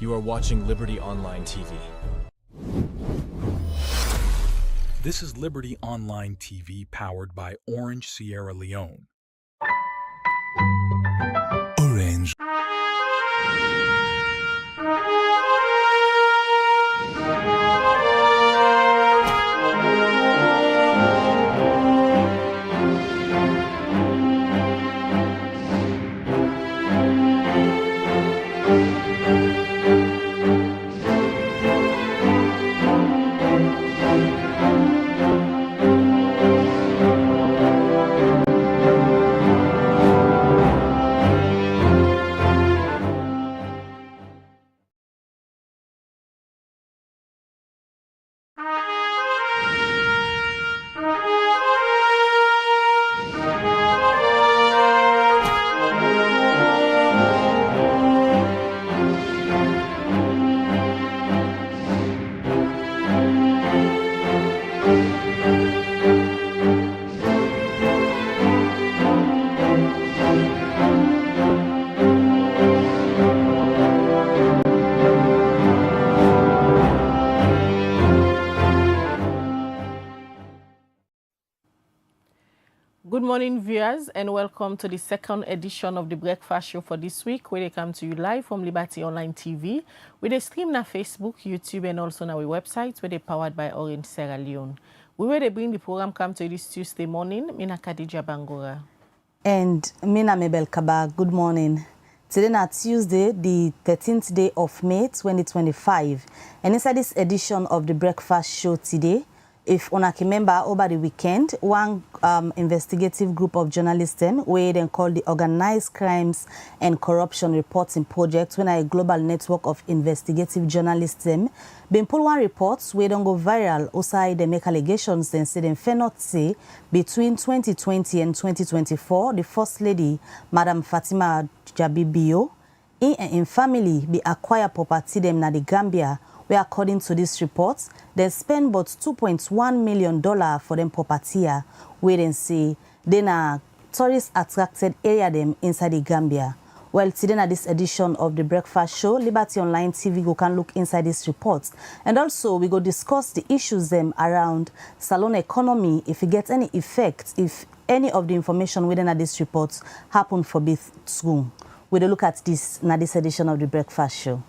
You are watching Liberty Online TV. This is Liberty Online TV powered by Orange, Sierra Leone. Orange. Good morning, viewers, and welcome to the second edition of the Breakfast Show for this week, where they come to you live from Liberty Online TV, with a stream on Facebook, YouTube, and also on our website, where they're powered by Orange, Sierra Leone. We will bring the program come to you this Tuesday morning. Mina Khadija Bangora. And Mina Mabel Kaba, good morning. Today na Tuesday, the 13th day of May 2025. And inside this edition of the Breakfast Show today, if una can remember over the weekend, one investigative group of journalists where they call the Organized Crimes and Corruption Reporting Project, when a global network of investigative journalists been pull one reports where they go viral outside they make allegations and say them fair not say between 2020 and 2024 the First Lady Madam Fatima Bio in family be acquire property them na the Gambia, where according to this report, they spend about $2.1 million for them property, where they say they na tourist attracted area them inside the Gambia. Well, today na this edition of the Breakfast Show, Liberty Online TV go can look inside this report. And also we go discuss the issues them around salon economy, if it gets any effect, if any of the information within this report happen for both school. We'll look at this na this edition of the Breakfast Show.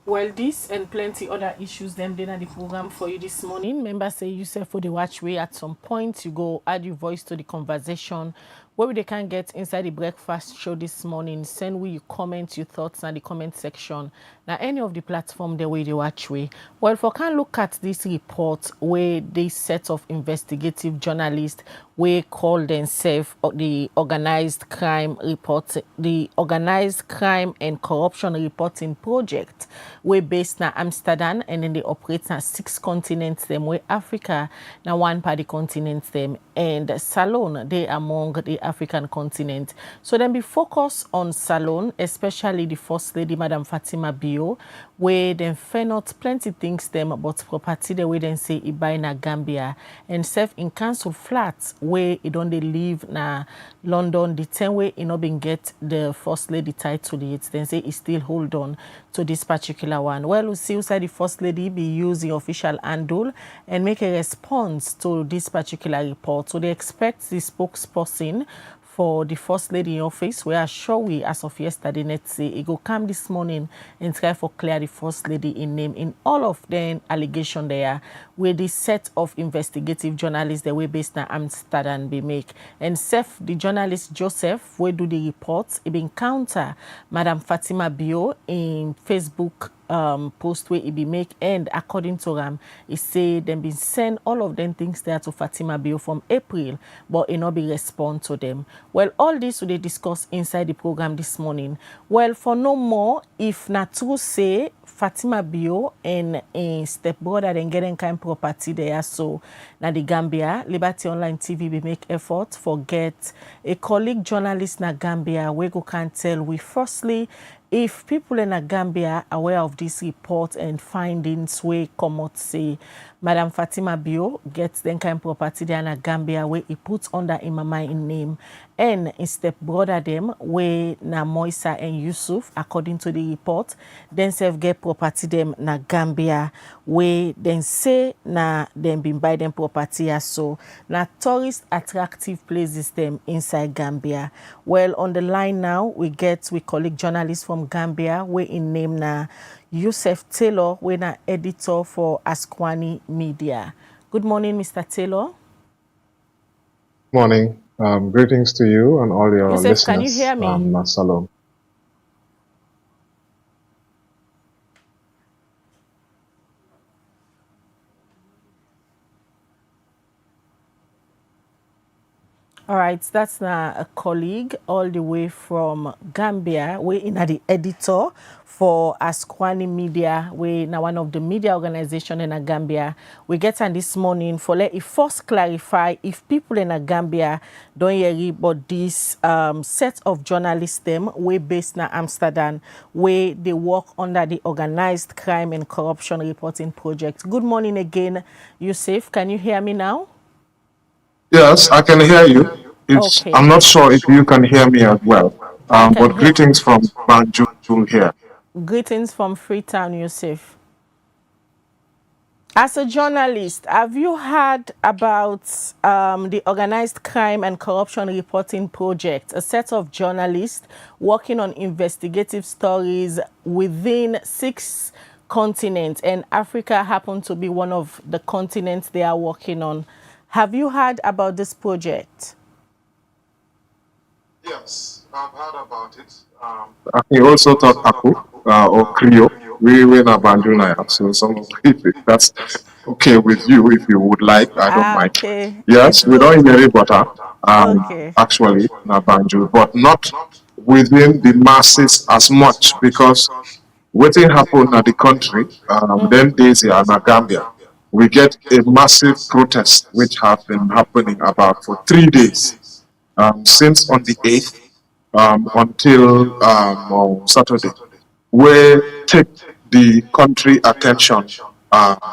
Well, this and plenty other issues them then at the program for you this morning. Members say yourself for the watchway. At some point, you go add your voice to the conversation. Where they can get inside the Breakfast Show this morning, send we your comments, your thoughts in the comment section. Now, any of the platform the way they watch way. Well, for can look at this report where this set of investigative journalists we call themselves the Organized Crime Report, the Organized Crime and Corruption Reporting Project, we based in Amsterdam, and then they operate in 6 continents them, where Africa now one part the continents them, and Salon they among the African continent. So then be focused on Salon, especially the First Lady Madam Fatima Bio, where then find out plenty things them about property the way then say it buy in Gambia, and serve in council flats where it don't they live na London, the 10 way it not been get the First Lady title it, then say it still hold on to this particular one. Well, we see inside the First Lady be using official handle and make a response to this particular report. So they expect the spokesperson for the First Lady in office, we are sure we, as of yesterday, let's say, it go come this morning and try for clear the First Lady in name in all of the allegation there, where this set of investigative journalists that were based in Amsterdam be make. And self, the journalist Joseph, where do the reports, it been counter Madam Fatima Bio in Facebook post where it be make, and according to them, it say them been send all of them things there to Fatima Bio from April, but it not be respond to them. Well, all this they discuss inside the program this morning. Well, for no more, if not to say Fatima Bio and a stepbrother then getting kind property there, so now the Gambia, Liberty Online TV we make effort for get a colleague journalist na Gambia we go can tell we firstly if people in Gambia are aware of this report and findings we come out say Madam Fatima Bio gets the kind of property there in Gambia where he puts under Imama in name and his stepbrother them where na Moisa and Yusuf according to the report then self get property them na Gambia where then say na them been buy them property as so na tourist attractive places them inside Gambia. Well, on the line now we colleague journalist from Gambia where in name na Josef Taylor, we na editor for Askwani Media. Good morning, Mr. Taylor. Morning. Greetings to you and all your Joseph, listeners. can you hear me? Salam. All right, that's now a colleague all the way from Gambia. We're in the editor for Askwani Media. We're now one of the media organization in Gambia. We get on this morning for let it first clarify if people in Gambia don't hear about this set of journalists them we based in Amsterdam where they work under the Organized Crime and Corruption Reporting Project. Good morning again, Josef. Can you hear me now? Yes, I can hear you. Okay. I'm not sure if you can hear me as well. But hear. greetings from Banjul here. Greetings from Freetown, Josef. As a journalist, have you heard about the Organized Crime and Corruption Reporting Project, a set of journalists working on investigative stories within 6 continents, and Africa happened to be one of the continents they are working on? Have you heard about this project? Yes, I've heard about it. I can also talk Aku or Creole. We were in Banjul now, so if that's okay with you, if you would like, I don't mind. Okay. Yes, we don't hear it, but Okay. actually in Banjul, but not within the masses as much because what happened at the country, them days here in Gambia, we get a massive protest which have been happening about for 3 days, since on the 8th until on Saturday, where take the country attention.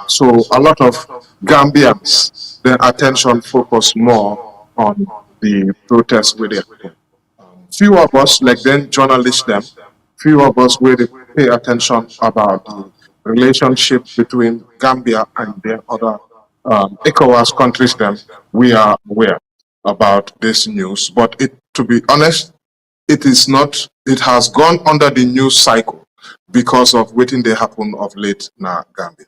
So a lot of Gambians, their attention focus more on the protest with it. Few of us, like then journalists them, few of us where they pay attention about the relationship between Gambia and the other ECOWAS countries them, we are aware about this news. But to be honest, it is not, it has gone under the news cycle because of waiting they happen of late na Gambia.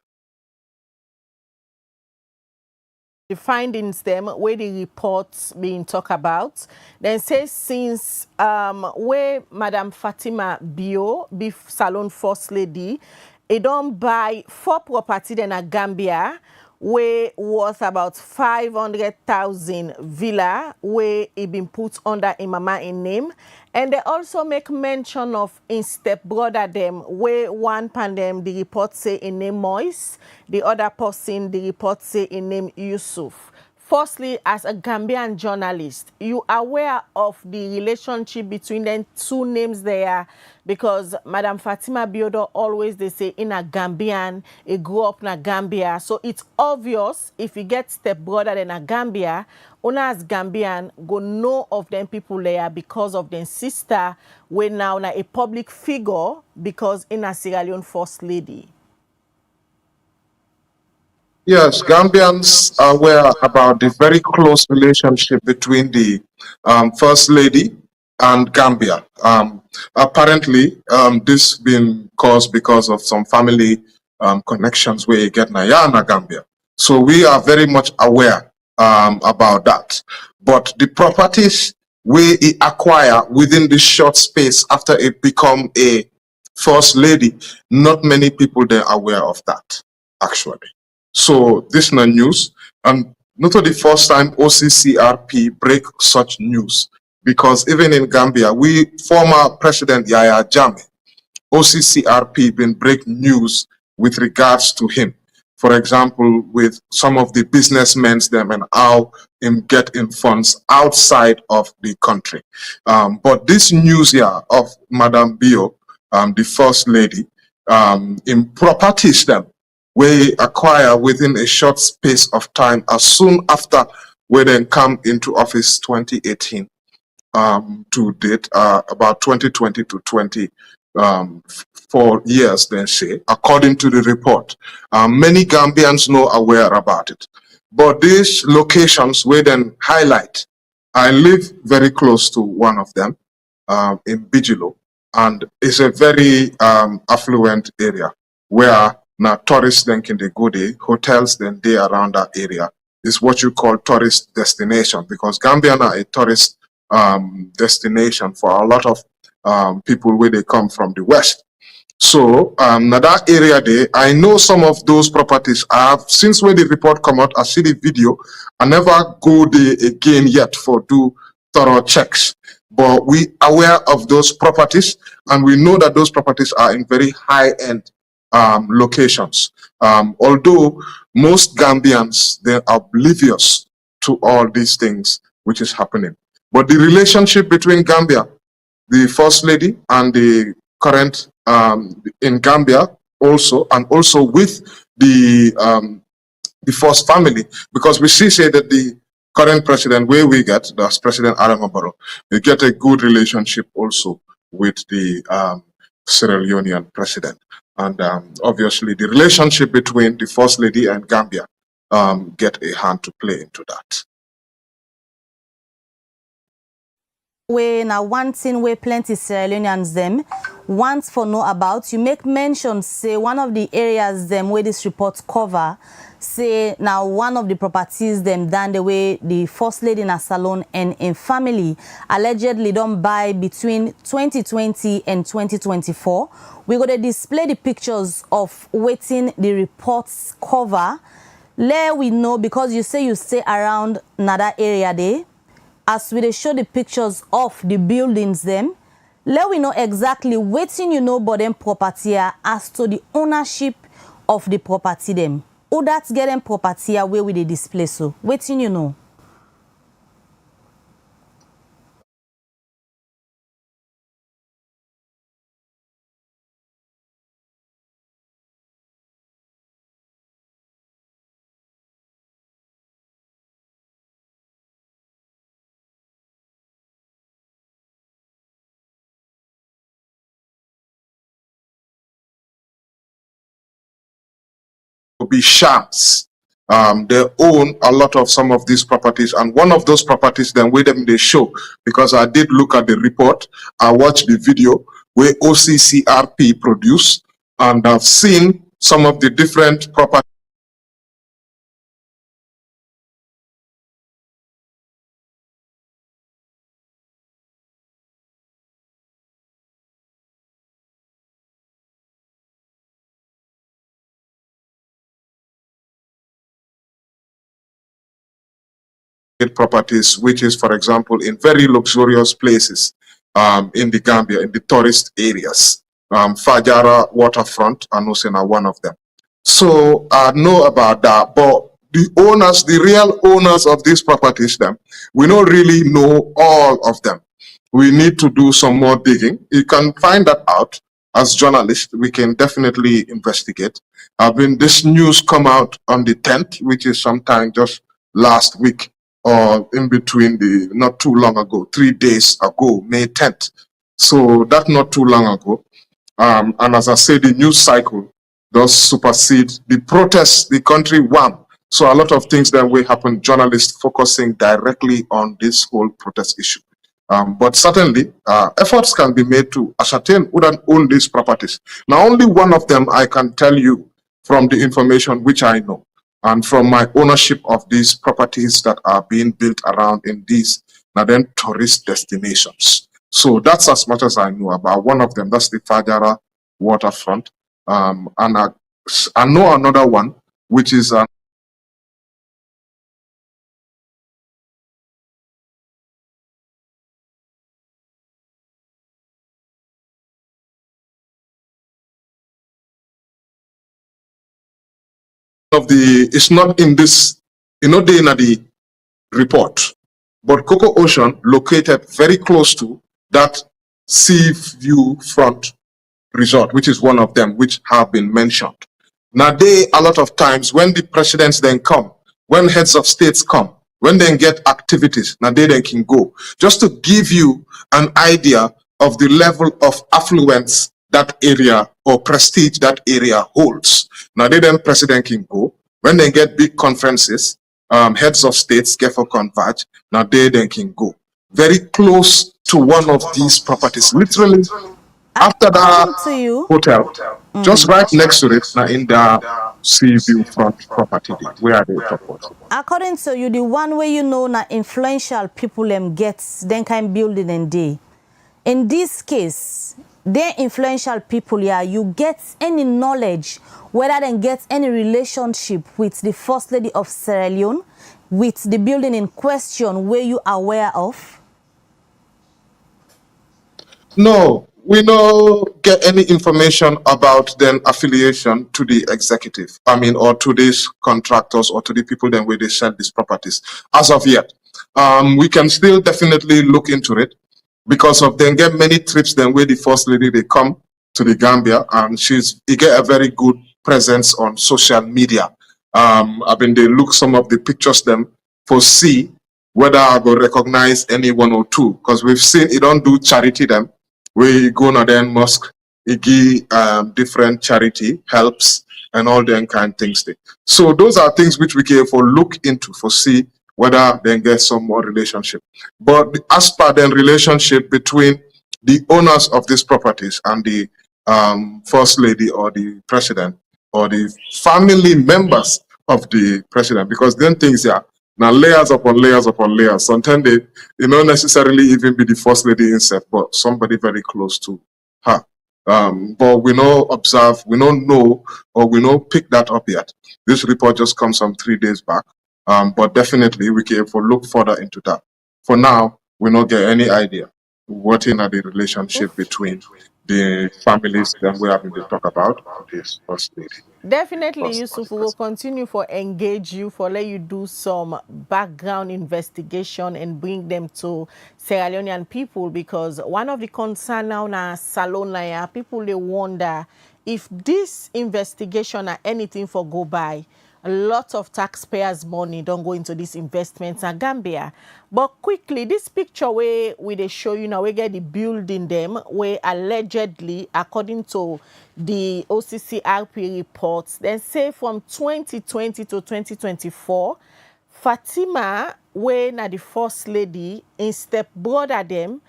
The findings them where the reports being talked about, then say since where Madam Fatima Bio, beef salon first lady, it don't buy 4 property in a Gambia where worth about 500,000 villa where it been put under Imama in name. And they also make mention of in stepbrother them where one pandem the report say in name Moise, the other person the report say in name Yusuf. Firstly, as a Gambian journalist, you are aware of the relationship between them 2 names there, because Madam Fatima Biodo always they say in a Gambian, he grew up in a Gambia. So it's obvious if you get stepbrother in a Gambia, una as Gambian go know of them people there because of them sister, we now a public figure because in a Sierra Leone first lady. Yes, Gambians are aware about the very close relationship between the First Lady and Gambia. Apparently, this been caused because of some family connections where you get Nayana Gambia. So we are very much aware about that. But the properties we acquire within this short space after it become a First Lady, not many people are aware of that, actually. So this is not news, and not the first time OCCRP break such news, because even in Gambia, former President Yahya Jammeh, OCCRP been break news with regards to him. For example, with some of the businessmen them and how him get in funds outside of the country. But this news here of Madam Bio, the First Lady, in properties them we acquire within a short space of time as soon after we then come into office 2018 to date, about 2020 to 24 years, then say, according to the report. Many Gambians know aware about it. But these locations we then highlight. I live very close to one of them in Bijilo, and it's a very affluent area where now tourists then can they go there, hotels then they around that area. Is what you call tourist destination, because Gambia are a tourist destination for a lot of people where they come from the West. So now that area there, I know some of those properties. I have, since when the report come out, I see the video. I never go there again yet for do thorough checks. But we aware of those properties, and we know that those properties are in very high-end locations. Although most Gambians, they're oblivious to all these things which is happening. But the relationship between Gambia, the First Lady, and the current in Gambia also, and also with the First family, because we say that the current president, where we get, that's President Adama Barrow, we get a good relationship also with the Sierra Leonean president. And obviously the relationship between the First Lady and Gambia get a hand to play into that. We now one thing where plenty Sierra Leoneans them want for know about. You make mention, say one of the areas them where this report cover, say now one of the properties them done the way the First Lady in a salon and in family allegedly don't buy between 2020 and 2024. We're going to display the pictures of waiting the reports cover. Let we know, because you say you stay around another area there. As we show the pictures of the buildings them, let we know exactly waiting you know about them property as to the ownership of the property them. Who that's getting property where we they display so? Waiting you know. Be shams. They own a lot of some of these properties, and one of those properties then where them they show, because I did look at the report, I watched the video where OCCRP produced, and I've seen some of the different properties properties, which is, for example, in very luxurious places in the Gambia, in the tourist areas. Fajara waterfront, and Usena one of them. So I know about that, but the owners, the real owners of these properties, them, we don't really know all of them. We need to do some more digging. You can find that out as journalists. We can definitely investigate. This news come out on the 10th, which is sometime just last week, or in between the, not too long ago, 3 days ago, May 10th. So that's not too long ago. And as I said, the news cycle does supersede the protests the country won. So a lot of things that will happen, journalists focusing directly on this whole protest issue. But certainly, efforts can be made to ascertain who don't own these properties. Now, only one of them I can tell you from the information which I know, and from my ownership of these properties that are being built around in these now then tourist destinations. So that's as much as I know about one of them. That's the Fajara waterfront. And I know another one, which is of the, it's not in this, you know, the report, but Coco Ocean located very close to that sea view front resort, which is one of them, which have been mentioned. Now, a lot of times when the presidents then come, when heads of states come, when they get activities, now they can go. Just to give you an idea of the level of affluence that area or prestige that area holds. Now they then president can go. When they get big conferences, heads of states get for converge, now they then can go. Very close to one of these properties, literally after that hotel, just right next to it, now in the sea view front property, where they propose. According to you, the one way you know na influential people gets then kind building and day. In this case, they influential people here, you get any knowledge whether they get any relationship with the First Lady of Sierra Leone, with the building in question, were you aware of? No, we don't get any information about then affiliation to the executive. I mean, or to these contractors or to the people then where they sell these properties as of yet. We can still definitely look into it because of then get many trips then where the First Lady they come to the Gambia and he get a very good presence on social media. I mean, they look some of the pictures them for see whether I go recognize any one or two because we've seen it don't do charity them. We go to the mosque, we give different charity helps and all them kind of things. So those are things which we can for look into for see whether they get some more relationship. But as per the relationship between the owners of these properties and the First Lady or the President or the family members of the President, because then things are now layers upon layers upon layers. Sometimes they not necessarily even be the First Lady herself, but somebody very close to her. But we don't observe, we don't know, or we don't pick that up yet. This report just comes from 3 days back. But definitely we can look further into that. For now, we don't get any idea what in the relationship between the families that we have been to talk about this First Lady. Definitely, Yusuf, we will continue for engage you, for let you do some background investigation and bring them to Sierra Leonean people, because one of the concern now na Salon people, they wonder if this investigation or anything for go by, a lot of taxpayers' money don't go into these investments in Gambia. But quickly, this picture where they show you now, we get the building them, where allegedly, according to the OCCP reports, then say from 2020 to 2024, Fatima, where na the First Lady, in step brother them,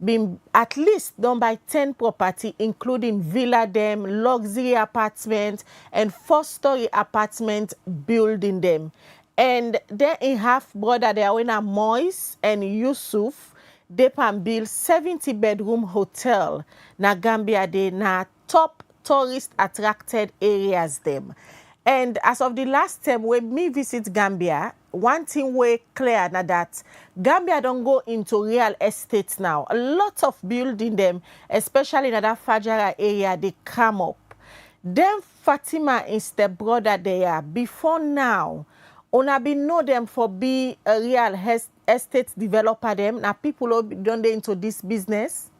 been at least done by 10 property, including villa them, luxury apartment, and 4-story apartment building them. And then in half brother there when Moise and Yusuf, they can build 70-bedroom hotel na Gambia, they na top tourist attracted areas them. And as of the last time when me visit Gambia, one thing way clear na that Gambia don't go into real estate now. A lot of building them, especially in that Fajara area, they come up. Then Fatima is the brother there. Before now, una been know them for be a real estate developer them. Now people who don't they into this business?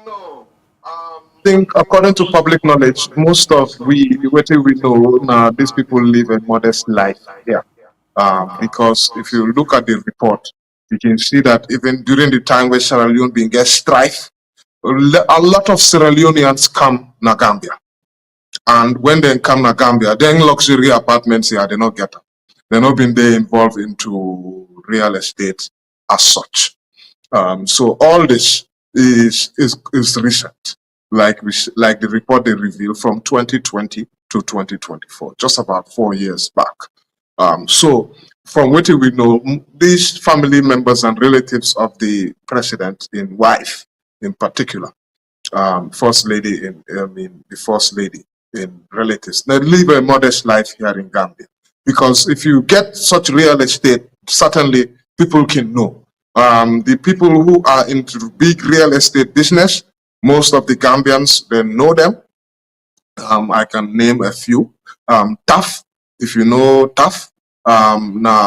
No. I think according to public knowledge, most of what we know now, these people live a modest life here. Because if you look at the report, you can see that even during the time where Sierra Leone being get strife, a lot of Sierra Leoneans come to Gambia. And when they come to Gambia, then luxury apartments here, they not get them. They're not been there involved into real estate as such. So all this is recent, like the report they revealed from 2020 to 2024, just about 4 years back. So from what we know, these family members and relatives of the president, in wife in particular, First Lady the First Lady in relatives, they live a modest life here in Gambia. Because if you get such real estate, certainly people can know. The people who are into big real estate business, most of the Gambians, they know them. I can name a few. Taf, if you know Taf,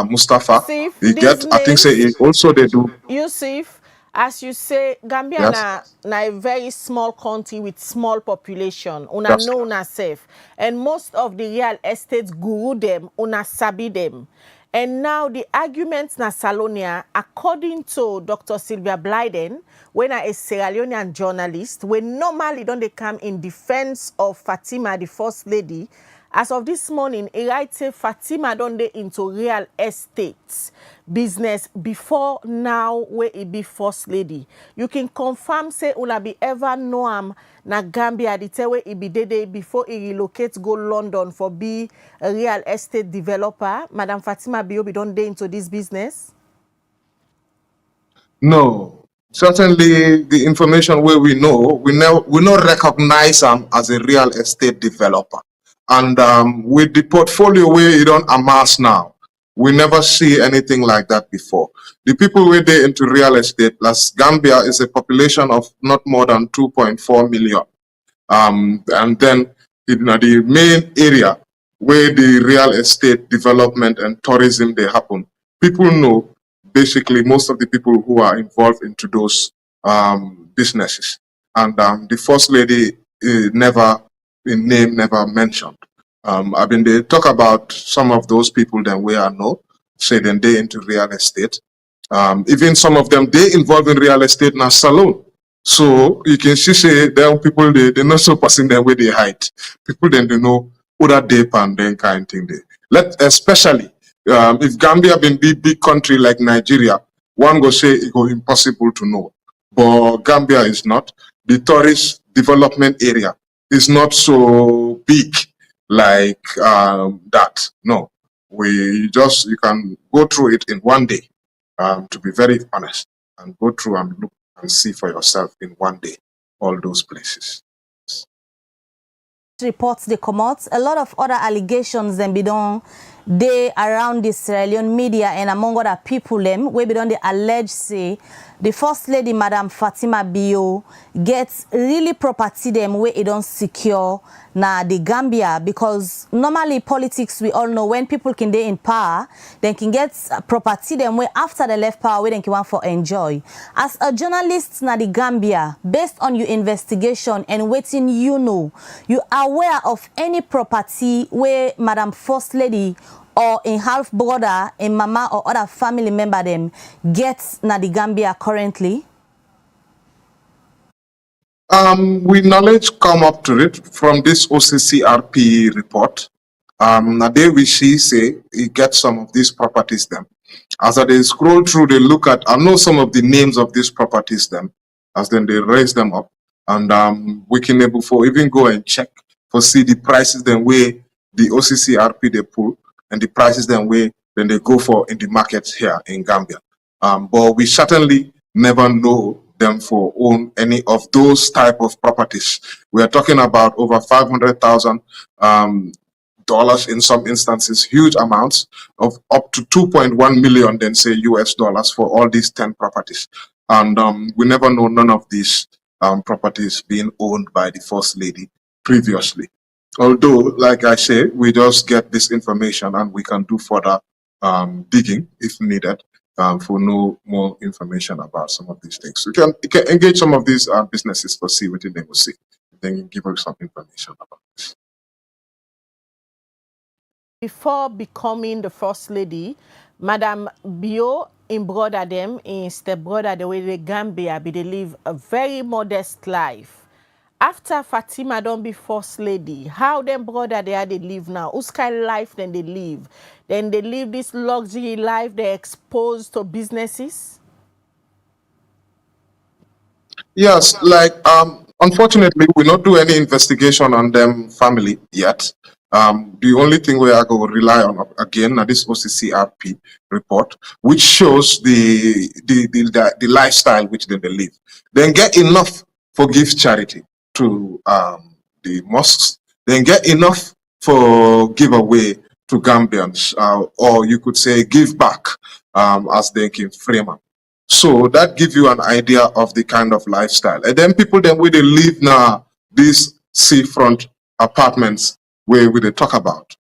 Mustafa, Sif, they get, I think say also they do. Yusuf, As you say, Gambia Yes, na a very small country with small population. Una that's know una safe. And most of the real estate guru them, una sabi them. And now the arguments na Salonia, according to Dr. Sylvia Blyden, when a Sierra Leonean journalist, when normally don't they come in defense of Fatima, the first lady. As of this morning, it writes say Fatima don't they into real estate business before now where it be first lady. You can confirm say una be ever know am na Gambia the tell where it be day before it relocate go London for be a real estate developer. Madam Fatima Bio be don't dey into this business. no. Certainly, the information where we know, we not recognize them as a real estate developer. And with the portfolio where you don't amass now, we never see anything like that before. The people where they into real estate, plus Gambia is a population of not more than 2.4 million. And then the main area where the real estate development and tourism they happen, people know basically most of the people who are involved into those businesses. And the first lady never in name never mentioned. I mean, they talk about some of those people then we are know, say then they into real estate. Even some of them they involved in real estate now salon. So you can see say there are people they're not so passing them where they hide. People then they know other deep and then kind of thing they especially if Gambia been big country like Nigeria, one go say it go impossible to know. But Gambia is not. The tourist development area is not so big like that. No. You can go through it in one day, to be very honest, and go through and look and see for yourself in one day all those places. Reports they come out, a lot of other allegations then be done they around the Sierra Leone media and among other people them where be done they allege say the first lady Madam Fatima Bio gets really property them where it don't secure na the Gambia, because normally politics we all know when people can they in power then can get property them where after they left power we then can want for enjoy. As a journalist na the Gambia, based on your investigation and waiting you know, you are aware of any property where Madam First Lady or in half brother, in mama or other family member them gets na the Gambia currently? We knowledge come up to it from this OCCRP report. Now they we see say he gets some of these properties them. As they scroll through, they look at I know some of the names of these properties them, as then they raise them up, and we can able for even go and check for see the prices then where the OCCRP they pull and the prices then where then they go for in the markets here in Gambia. But we certainly never know them for own any of those type of properties. We are talking about over $500,000 dollars in some instances, huge amounts of up to 2.1 million, then say US dollars for all these 10 properties. And we never know none of these properties being owned by the First Lady previously. Although, like I say, we just get this information and we can do further digging if needed for no more information about some of these things. You can engage some of these businesses for see what they will see. Then give us some information about this. Before becoming the first lady, Madam Bio in brother them, in stepbrother, the way the Gambia be they live a very modest life. After Fatima don't be first lady, how them brother they live now? Whose kind of life then they live? Then they live this luxury life, they're exposed to businesses? Yes, like unfortunately we not do any investigation on them family yet. The only thing we are going to rely on again this OCCRP report, which shows the lifestyle which they live. Then get enough for give charity to the mosques. Then get enough for giveaway to Gambians, or you could say give back, as they can frame up. So that gives you an idea of the kind of lifestyle. And then people then where they live now, these seafront apartments where we they talk about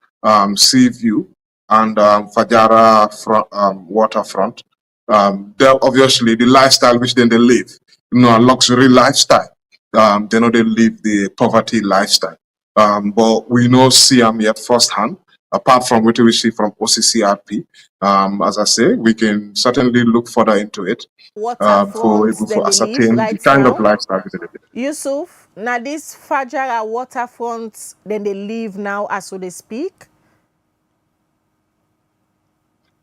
sea view and Fajara waterfront. they're obviously the lifestyle which then they live, a luxury lifestyle. They know they live the poverty lifestyle. But we know Siam yet firsthand, apart from what we see from OCCP. As I say, we can certainly look further into it for ascertain the kind of lifestyle they live. Yusuf, now these Fajara waterfronts, then they live now as so they speak?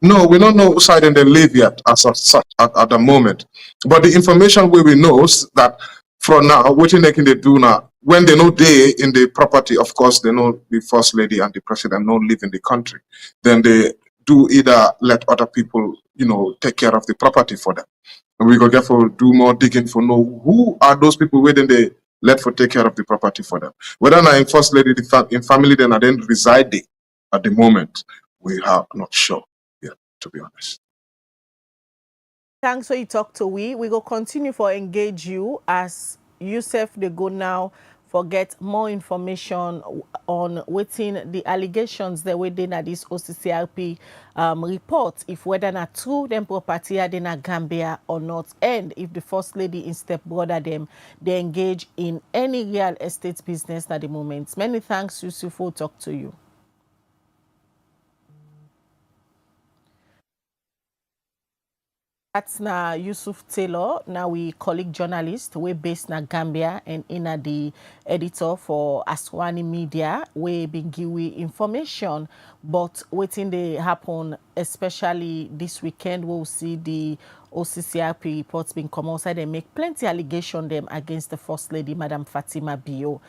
No, we don't know whose side they live yet as such at the moment. But the information we know is that from now, what they can do now, when they know they in the property, of course, they know the First Lady and the President don't live in the country. Then they do either let other people, take care of the property for them. And we go therefore do more digging for know who are those people where then they let for take care of the property for them. Whether now in First Lady, in family, then I then reside there at the moment, we are not sure yet, to be honest. Thanks for you talk to we. We go continue for engage you as Josef they go now for get more information on within the allegations that were in this OCCP report, if whether not true them property are in Gambia or not, and if the First Lady in stepbrother them they engage in any real estate business at the moment. Many thanks, Yusuf, for talk to you. That's now Yusuf Taylor, now we colleague journalist, we based in Gambia and in the editor for Aswani Media, we been give information, but waiting they happen, especially this weekend, we'll see the OCCP reports being come outside and make plenty allegation them against the First Lady, Madam Fatima Bio.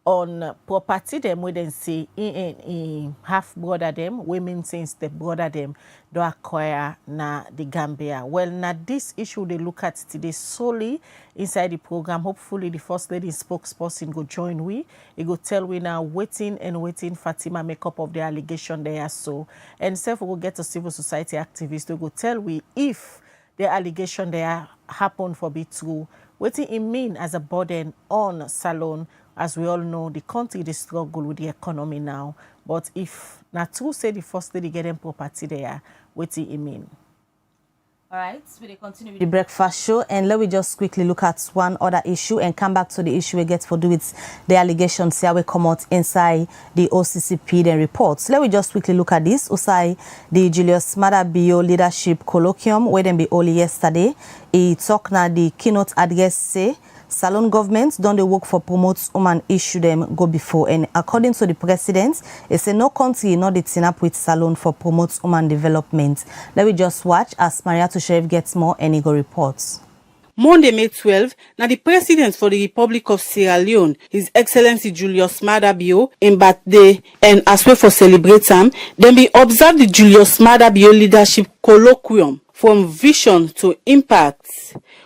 On property them, we then say in half brother them, women saying step brother them, do acquire na the Gambia. Well, now this issue they look at today solely inside the program. Hopefully the First Lady spokesperson go join we. He go tell we now waiting Fatima make up of the allegation there so. And self we will get a civil society activist to go tell we if the allegation there happen for be true. Waiting it mean as a burden on Salon. As we all know, the country they struggle with the economy now. But if not true say the First Lady getting property there, what do you mean? All right, so we continue with the breakfast show, and let me just quickly look at one other issue and come back to the issue we get to do with the allegations here we come out inside the OCCP then reports. Let me just quickly look at this. Usai the Julius Maada Bio leadership colloquium where them be only yesterday. He talk now the keynote address say Salon governments don't they work for promote woman issue them go before, and according to the president, it say no country not the team up with Salon for promote woman development. Let me just watch as Maria Tushev gets more and he go reports. Monday, May 12, now the President for the Republic of Sierra Leone, His Excellency Julius Maada Bio, in birthday and as well for celebrate him, then be observe the Julius Maada Bio leadership colloquium from vision to impact.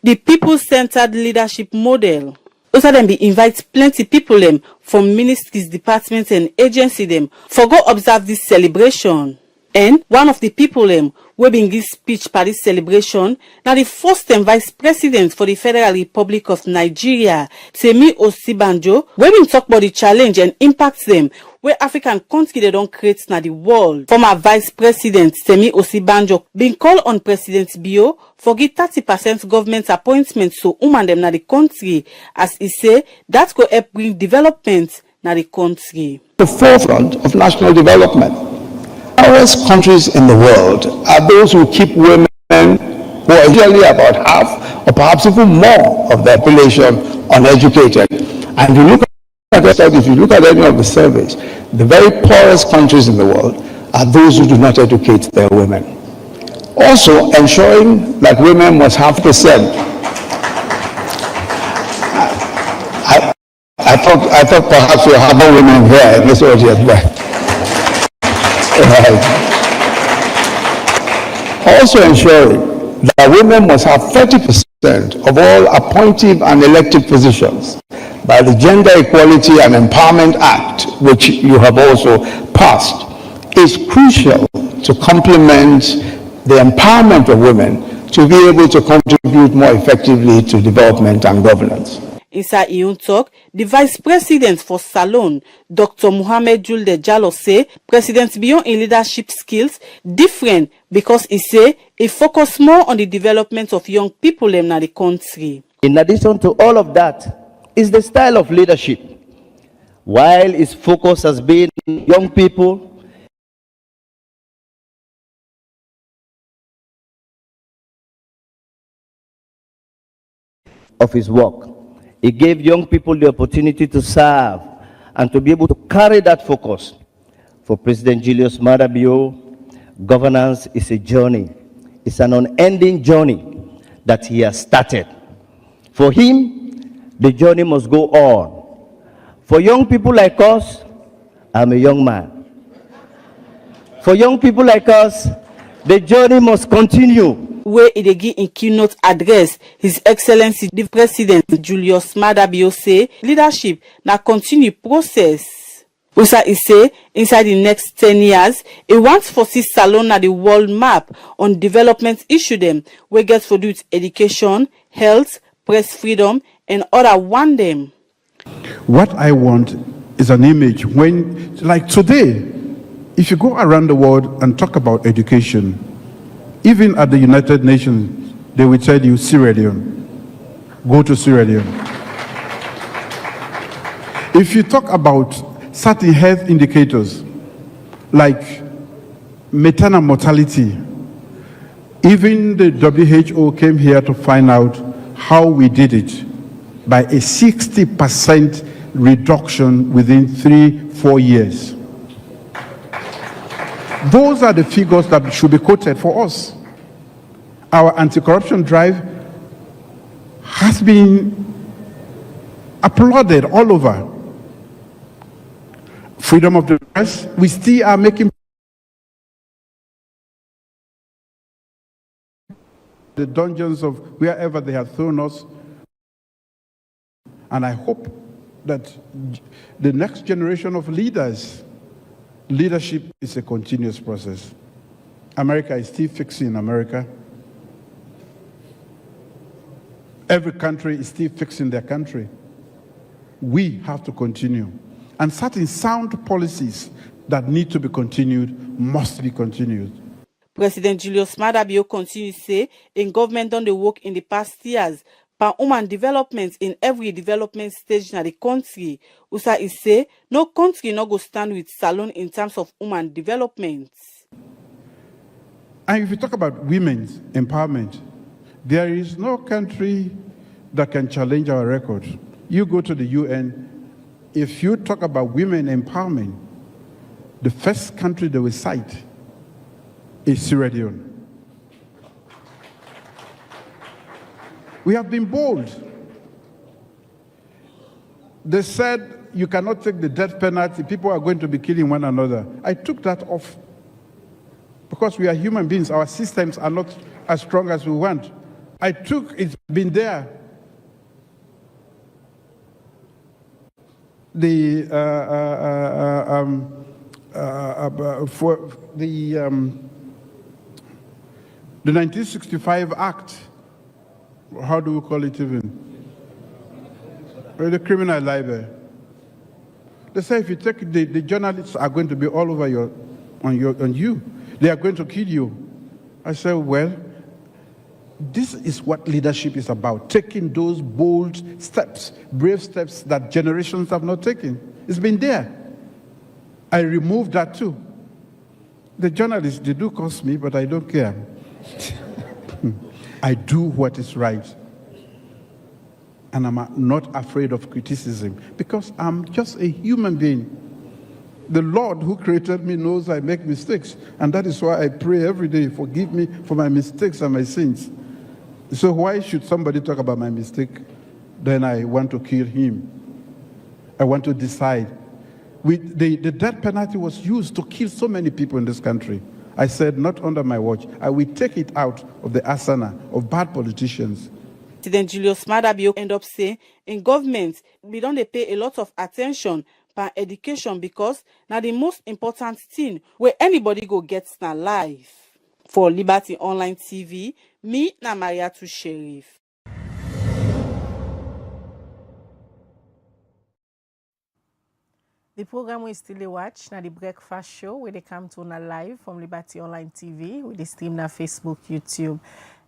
The people-centered leadership model. Also then be invite plenty people them from ministries, departments and agency them for go observe this celebration. And one of the people them will be in this speech for this celebration now the first time Vice President for the Federal Republic of Nigeria, Temi Osibanjo, will be talk about the challenge and impact them where African country they don't create now the world. Former Vice President Temi Osibanjo been called on President Bio for give 30% government appointments to women them na the country, as he say that could help bring development na the country. The forefront of national development. Poorest countries in the world are those who keep women who are usually about half or perhaps even more of their population uneducated. And if you look at any of the surveys, the very poorest countries in the world are those who do not educate their women. Also, ensuring that women must have percent. I thought perhaps we'll have more women here in this audience, but also ensuring that women must have 30% of all appointive and elected positions by the Gender Equality and Empowerment Act, which you have also passed, is crucial to complement the empowerment of women to be able to contribute more effectively to development and governance. Inside his own talk, the Vice President for Salon, Dr. Mohamed Julde Jallo say President Bio in leadership skills different because he say he focus more on the development of young people in the country. In addition to all of that, is the style of leadership. While his focus has been young people, of his work, he gave young people the opportunity to serve and to be able to carry that focus. For President Julius Maada Bio, governance is a journey. It's an unending journey that he has started. For him, the journey must go on. For young people like us, I'm a young man. For young people like us, the journey must continue. Where he give in keynote address, His Excellency the President Julius Maada Bio say leadership na continue process. Usa he say inside the next 10 years, he wants for see Salon na the world map on development issue them we get for do with education, health, press freedom, and other one them. What I want is an image when, like today, if you go around the world and talk about education, even at the United Nations, they will tell you Sierra Leone. Go to Sierra Leone. If you talk about certain health indicators, like maternal mortality, even the WHO came here to find out how we did it by a 60% reduction within 3-4 years. Those are the figures that should be quoted for us. Our anti-corruption drive has been applauded all over. Freedom of the press, we still are making the dungeons of wherever they have thrown us. And I hope that the next generation of leaders, leadership is a continuous process. America is still fixing America. Every country is still fixing their country. We have to continue. And certain sound policies that need to be continued must be continued. President Julius Maada Bio continues to say in government done the work in the past years for human development in every development stage in the country. Usa is say no country no go stand with Salon in terms of human development. And if you talk about women's empowerment, there is no country that can challenge our record. You go to the UN, if you talk about women empowerment, the first country they will cite is Sierra Leone. We have been bold. They said you cannot take the death penalty, people are going to be killing one another. I took that off because we are human beings, our systems are not as strong as we want. It's been there. For the 1965 Act, how do we call it even? The criminal libel. They say if you take the journalists are going to be all over on you. They are going to kill you. I said, well, this is what leadership is about, taking those bold steps, brave steps that generations have not taken. It's been there. I removed that too. The journalists, they do cost me, but I don't care. I do what is right. And I'm not afraid of criticism because I'm just a human being. The Lord who created me knows I make mistakes. And that is why I pray every day, forgive me for my mistakes and my sins. So why should somebody talk about my mistake? Then I want to kill him. I want to decide. The death penalty was used to kill so many people in this country. I said, not under my watch. I will take it out of the asana of bad politicians. President Julius Maada Bio end up saying, in government, we don't pay a lot of attention for education because now the most important thing where anybody go gets na life. For Liberty Online TV, me na Maria Tu Sheriff. The program we still watch now the breakfast show where they come to now live from Liberty Online TV with the stream now Facebook, YouTube,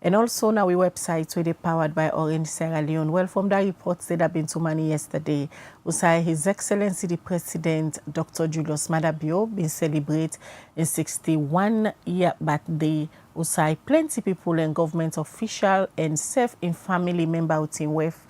and also now we website where they powered by Organised Sierra Leone. Well, from that reports that have been to money yesterday, we say His Excellency the President Dr. Julius Maada Bio been celebrate in 61-year birthday. We say plenty people and government official and self and family member out in West.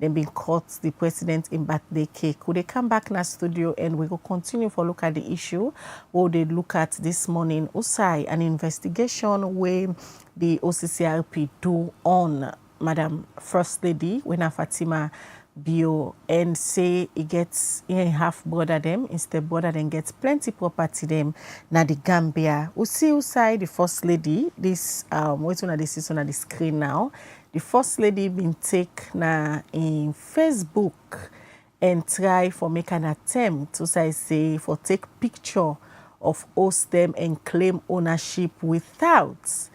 Then been caught the president in birthday cake. Could they come back in the studio and we will continue for look at the issue? What they look at this morning, Usai, an investigation where the OCCP do on Madam First Lady, when Fatima Bio, and say he gets half brother them, instead brother then gets plenty property them na the Gambia. We see Usai the First Lady, this wait on this is on the screen now. The First Lady been take na in Facebook and try for make an attempt to say for take picture of host them and claim ownership without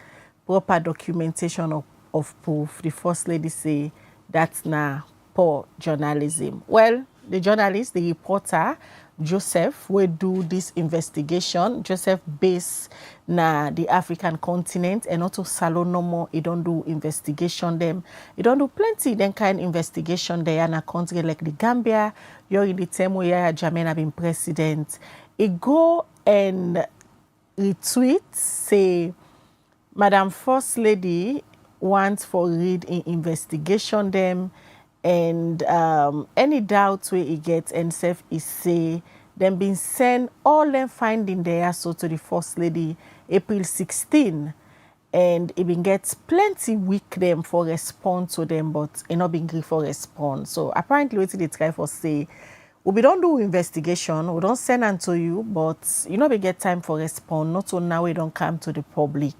proper documentation of proof. The First Lady say that's na poor journalism. Well, the journalist, the reporter, Joseph, will do this investigation. Joseph based na the African continent and also Salon no more. He don't do investigation them. He don't do plenty then kind investigation there in a country like the Gambia. You're in the time where Yahya Jammeh have been president. He go and retweet say Madam First Lady wants for read in investigation them. And any doubts where he gets and self is say them been sent all them finding there so to the First Lady April 16 and it been gets plenty weak them for response to them but it not been for response. So apparently what they try for say we don't do investigation, we don't send unto you, but you know we get time for response, not so now we don't come to the public.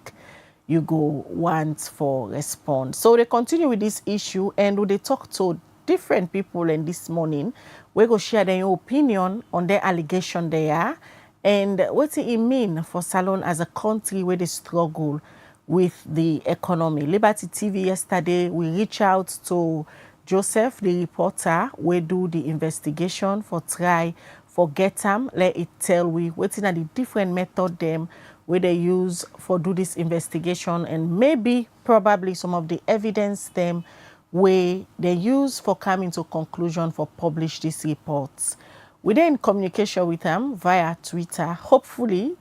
You go want for response. So they continue with this issue and they talk to different people and this morning we go share their opinion on their allegation there and what it mean for Salon as a country where they struggle with the economy. Liberty TV yesterday we reach out to Joseph, the reporter, we do the investigation for try for get them, let it tell we waiting at the different method them where they use for do this investigation and maybe probably some of the evidence them where they use for coming to conclusion for publish these reports. We then in communication with them via Twitter. Hopefully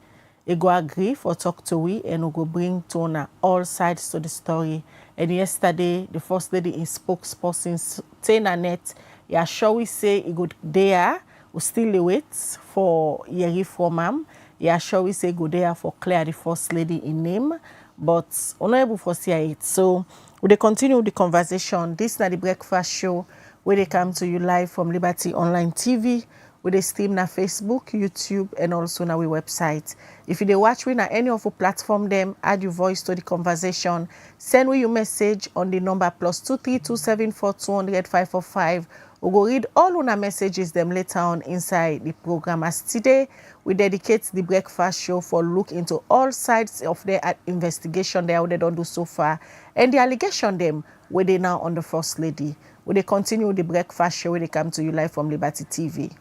they go agree for talk to we and we go bring to on all sides to the story. And yesterday the First Lady in spokesperson Tina Net, yeah sure we say it go there, we still wait for Yeri from yeah, sure we say go there for clear the First Lady in name, but unable for see it. So we they continue the conversation. This is the breakfast show where they come to you live from Liberty Online TV, where they stream na Facebook, YouTube, and also na we website. If you they watch we na any of our platform them, add your voice to the conversation. Send we your message on the number +23274200545. We go read all our messages them later on inside the program. As today, we dedicate the breakfast show for look into all sides of their investigation there what they don't do so far and the allegation them where they now on the First Lady. Will they continue the breakfast show where they come to you live from Liberty TV.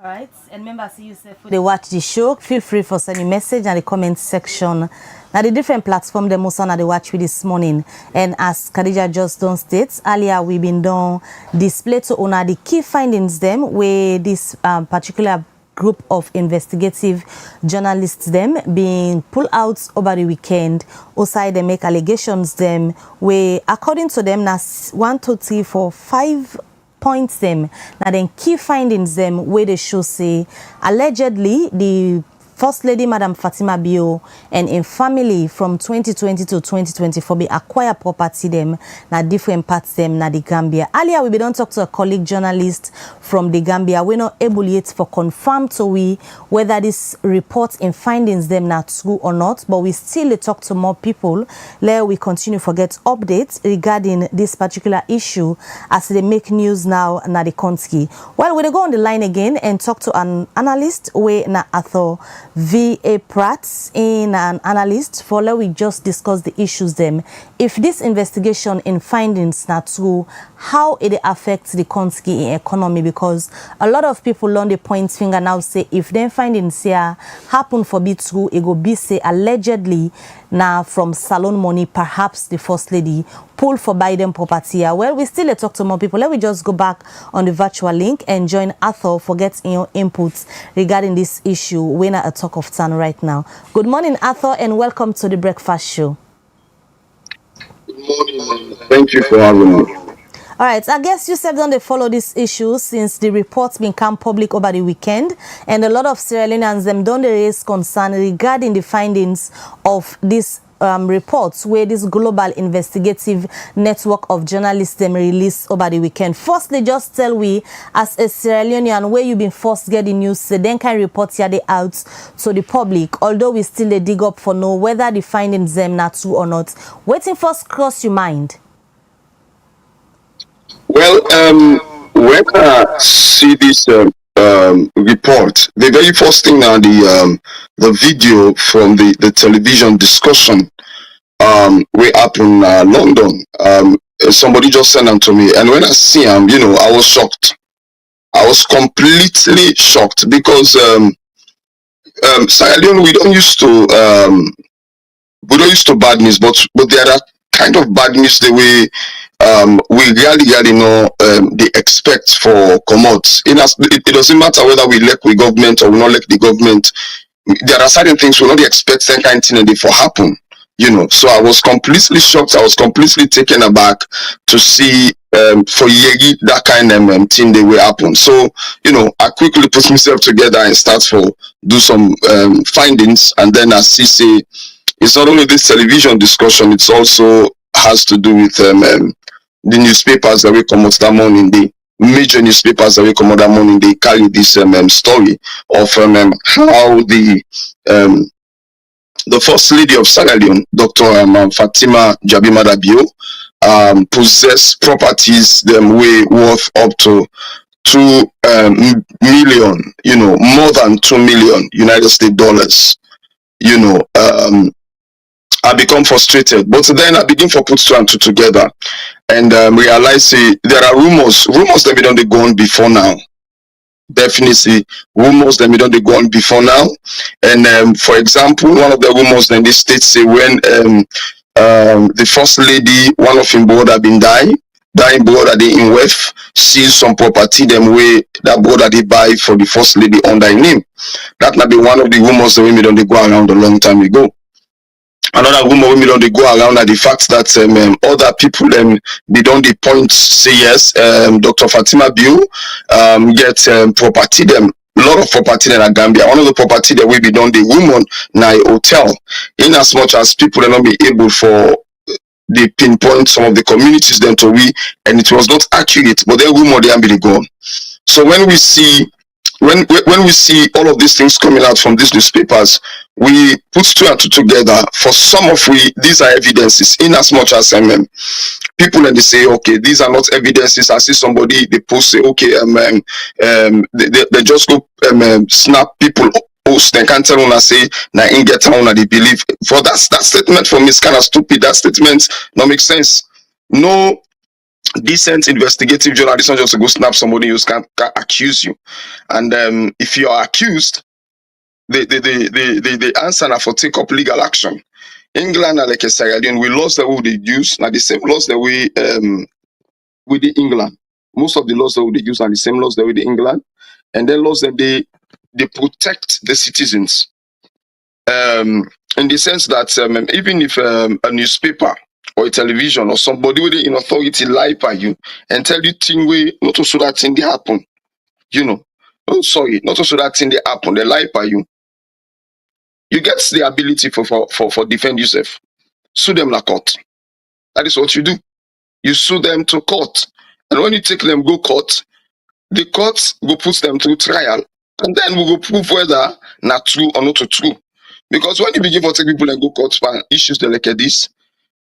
All right, and remember, see yourself. They watch the show. Feel free for sending message in the comment section. Now the different platform them also now they watch with this morning. And as Khadija just done states earlier, we've been done display to honor the key findings them where this particular group of investigative journalists them being pulled out over the weekend. Also they make allegations them where according to them now 1, 2, 3, 4, 5 points them. Now then key findings them where they show say allegedly the First Lady Madam Fatima Bio and in family from 2020 to 2024 be acquire property them na different parts them na the Gambia. Earlier we don't talk to a colleague journalist from the Gambia. We're not able yet for confirm to we whether this reports and findings them not true or not, but we still talk to more people. There we continue to get updates regarding this particular issue as they make news now na the country. Well, we go on the line again and talk to an analyst where na author V.A. Pratt in an analyst for let we just discuss the issues them. If this investigation in findings not true, how it affects the country economy, because a lot of people on the point finger now say if them findings here happen for be true, it go be say allegedly now from salon money, perhaps the first lady pull for Biden property. Well, we still talk to more people. Let me just go back on the virtual link and join Arthur for getting your inputs regarding this issue. We're at a talk of town right now. Good morning, Arthur, and welcome to the breakfast show. Good morning. Thank you for having me. All right, I guess you said don't they follow this issue since the reports became public over the weekend, and a lot of Sierra Leoneans them don't raise concern regarding the findings of this reports where this global investigative network of journalists them released over the weekend. Firstly, just tell we as a Sierra Leonean where you been first getting news, so then can report here they out to the public. Although we still they dig up for know whether the findings them not true or not. Waiting first cross your mind. Well, when I see this report, the very first thing now the video from the television discussion way up in London. Somebody just sent them to me, and when I see them, I was shocked. I was completely shocked because Sierra Leone we don't used to bad news, but there are kind of bad news the way we really know they expect for commodities. It doesn't matter whether we elect the government or we not elect the government. There are certain things we not expect that kind of thing for happen. So I was completely shocked. I was completely taken aback to see for Yegi that kind of thing they will happen. So I quickly put myself together and start for do some findings, and then I see it's not only this television discussion, it's also has to do with the newspapers that will come out that morning. The major newspapers that will come out that morning, they carry this story of how the first lady of Sierra Leone, Dr. Fatima Maada Bio, possess properties them way worth up to 2 million, more than 2 million United States dollars. I become frustrated, but then I begin for put two and two together and realize there are rumors that we don't go on before now. Definitely rumors that we don't go on before now. And for example, one of the rumors in the states say when the first lady, one of him brother been dying brother they in West sees some property them way that brother they buy for the first lady under his name. That might be one of the rumors that we don't go around a long time ago. Another rumor we don't go around are the fact that other people they don't point say yes, Dr. Fatima Bio get property them. A lot of property in Gambia. One of the property that we be done the woman na a hotel. In as much as people are not be able for they pinpoint some of the communities then to we, and it was not accurate, but their rumor they be gone. So when we see all of these things coming out from these newspapers, we put two and two together. For some of these are evidences. In as much as people and they say, okay, these are not evidences. I see somebody they post say, okay, they just go snap people post. They can't tell una say na in get town they believe. For that statement for me is kind of stupid. That statement don't make sense. No decent investigative journalist not just to go snap somebody who can accuse you, and if you are accused, the answer now for take up legal action. England are like a Sierra Leone, we lost the way they use now the same laws that we with the England. Most of the laws that we use are the same laws that we the England, and then laws that they protect the citizens. In the sense that even if a newspaper or a television or somebody with in authority lie by you and tell you thing way not to so that thing they happen, oh sorry, not to so that thing they happen, they lie by you. You get the ability for defend yourself. Sue them to court. That is what you do. You sue them to court, and when you take them go court, the court will put them through trial, and then we will prove whether not true or not true. Because when you begin to take people and go court for issues like this,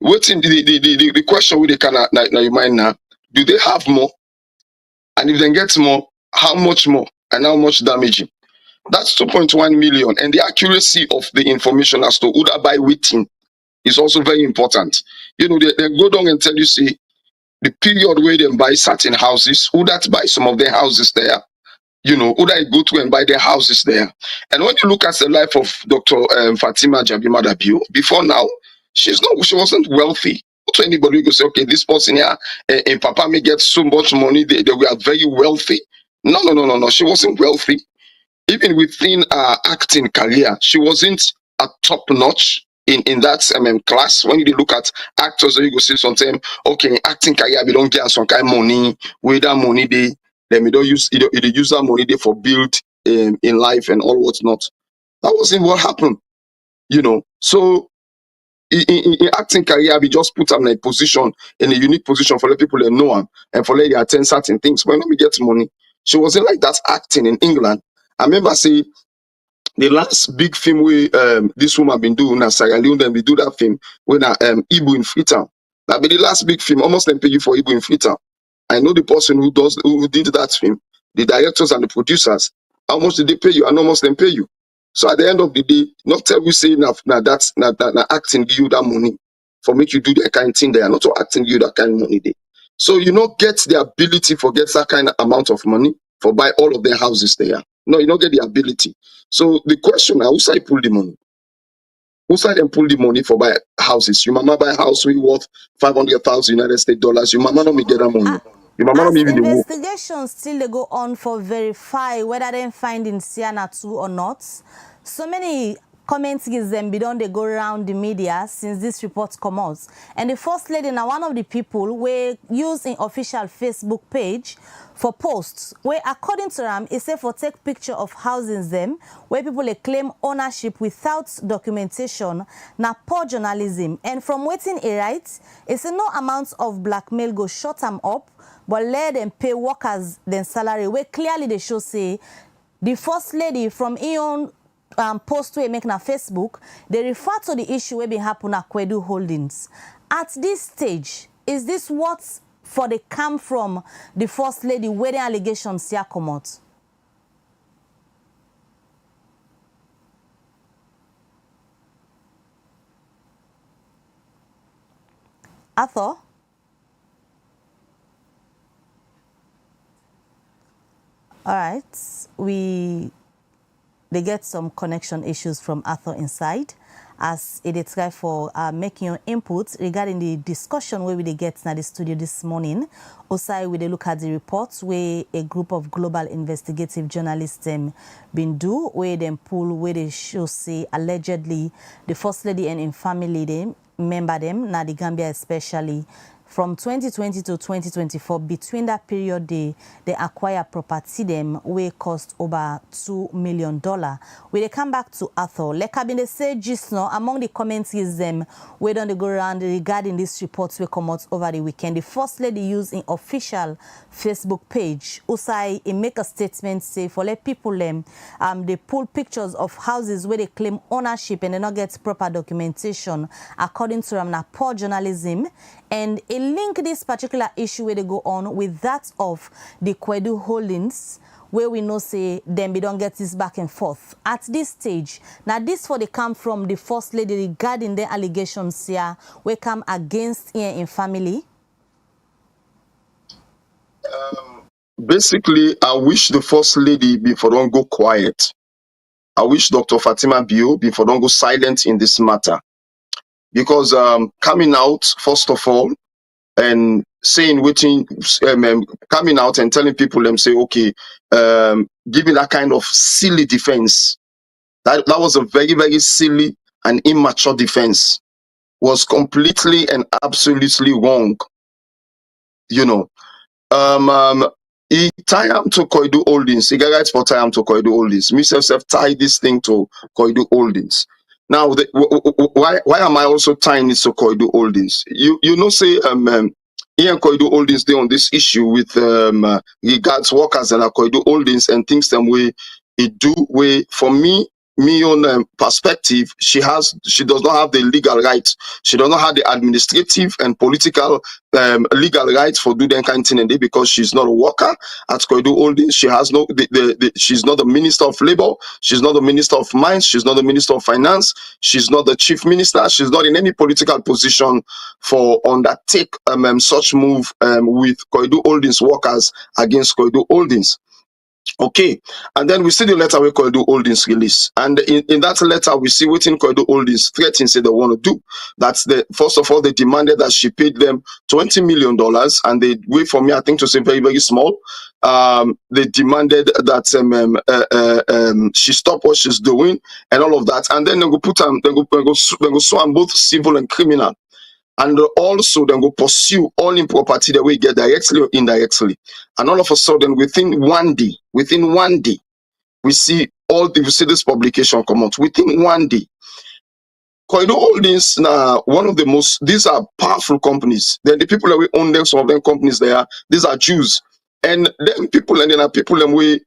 what's in the question with the kind of now you mind now, do they have more? And if they get more, how much more and how much damaging? That's 2.1 million. And the accuracy of the information as to who that buy waiting is also very important. You know, they go down and tell you, see, the period where they buy certain houses, who that buy some of their houses there, you know, who that go to and buy their houses there. And when you look at the life of Dr. Fatima Maada Bio, before now, she wasn't wealthy. Not to anybody who go say, okay, this person here and Papa may get so much money, they were very wealthy. No. She wasn't wealthy. Even within her acting career, she wasn't a top notch in that class. When you look at actors, you go see sometimes, okay, acting career, we don't get some kind of money, where that money then we don't use that money they for build in life and all what's not. That wasn't what happened, you know. So in acting career, we just put them in a unique position for let people that know them and for let they attend certain things. But when we get money, she wasn't like that acting in England. I remember say the last big film we this woman been doing na Sierra Leone, then we do that film when Ibu in Freetown. That be the last big film. Almost them pay you for Ibu in Freetown. I know the person who did that film, the directors and the producers. How much did they pay you? And how much them pay you? So at the end of the day, not tell you say now that's not acting give you that money for make you do that kind of thing there, not to acting give you that kind of money there. So you not get the ability for get that kind of amount of money for buy all of their houses there. No, you don't get the ability. So the question now, who side pull the money? Who side and pull the money for buy houses? Your mama buy a house we worth 500,000 United States dollars. Your mama not me get that money. Your mama not As me even the work. investigations still they go on for verify whether they find in Siena 2 or not. So many comments gives them beyond they go around the media since this report come out. And the first lady now one of the people were using official Facebook page for posts where according to them it say for take picture of houses them where people they claim ownership without documentation na poor journalism. And from waiting a right, it's no amount of blackmail go shut them up but let them pay workers their salary where clearly they show say the first lady from Ion post we make na Facebook, they refer to the issue where be happen at Koidu Holdings. At this stage, is this what for the come from the first lady where the allegations here come out? Arthur? All right, they get some connection issues from Arthur inside as it is try for making your input regarding the discussion where we they get in the studio this morning. Also, we they look at the reports where a group of global investigative journalists been do where them pull where they show say allegedly the first lady and in family them member them now the Gambia especially. From 2020 to 2024, between that period, they acquire property them where cost over $2 million. When they come back to Arthur, like I've been say just now, among the comments is them where don't they go around regarding these reports we come out over the weekend. The first lady used in official Facebook page, Usai make a statement say for let people them they pull pictures of houses where they claim ownership and they not get proper documentation according to them na poor journalism. And it link this particular issue where they go on with that of the Koidu Holdings, where we know say them we don't get this back and forth. At this stage, now this for they come from the first lady regarding the allegations here, we come against here in family. Basically, I wish the first lady before don't go quiet. I wish Dr. Fatima Bio before don't go silent in this matter. Because coming out, first of all, and saying coming out and telling people them say, okay, giving that kind of silly defense. That was a very, very silly and immature defense. Was completely and absolutely wrong. You know. He tie him to Koidu Holdings. He got right for tie him to Koidu Holdings. Myself tie this thing to Koidu Holdings. Now, why am I also tying it to Koidu Holdings? You know, say here Koidu Holdings they on this issue with regards workers and Koidu Holdings and things them way it do way for me me own perspective, she does not have the legal rights. She does not have the administrative and political legal rights for do that kind of thing, and because she's not a worker at Koidu Holdings. She has no she's not the Minister of Labor, she's not the Minister of Mines, she's not the Minister of Finance, she's not the Chief Minister, she's not in any political position for undertake such move with Koidu Holdings workers against Koidu Holdings. Okay, and then we see the letter where Koidu Holdings release, and in that letter we see what in Koidu Holdings threatening say they want to do. That's the first of all, they demanded that she paid them $20 million, and they wait for me, I think, to say very, very small. They demanded that she stop what she's doing and all of that, and then they go put them, they go sue on both civil and criminal. And also then go pursue all in property that we get directly or indirectly. And all of a sudden, within one day, we see this publication come out. Within one day, Koidu Holdings now one of the most, these are powerful companies. Then the people that we own them, some of them companies these are Jews. And then there are people that we,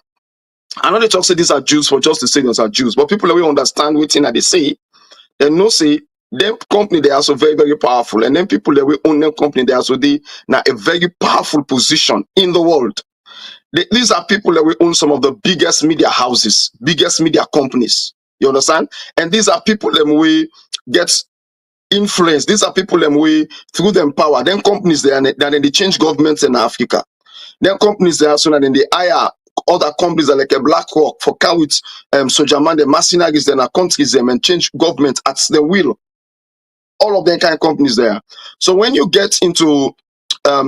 I know they talk say these are Jews for just to say these are Jews, but people that we understand what they say, they know say them company they are so very, very powerful, and then people that we own them company they are so they now a very powerful position in the world. These are people that we own some of the biggest media houses, biggest media companies. You understand? And these are people that we get influence. These are people that we through them power. Then companies then they change governments in Africa. Then companies there so that then they hire other companies like a BlackRock for car with Sojaman, the mercenaries then countries them and change government at the will. All of them kind of companies there. So when you get into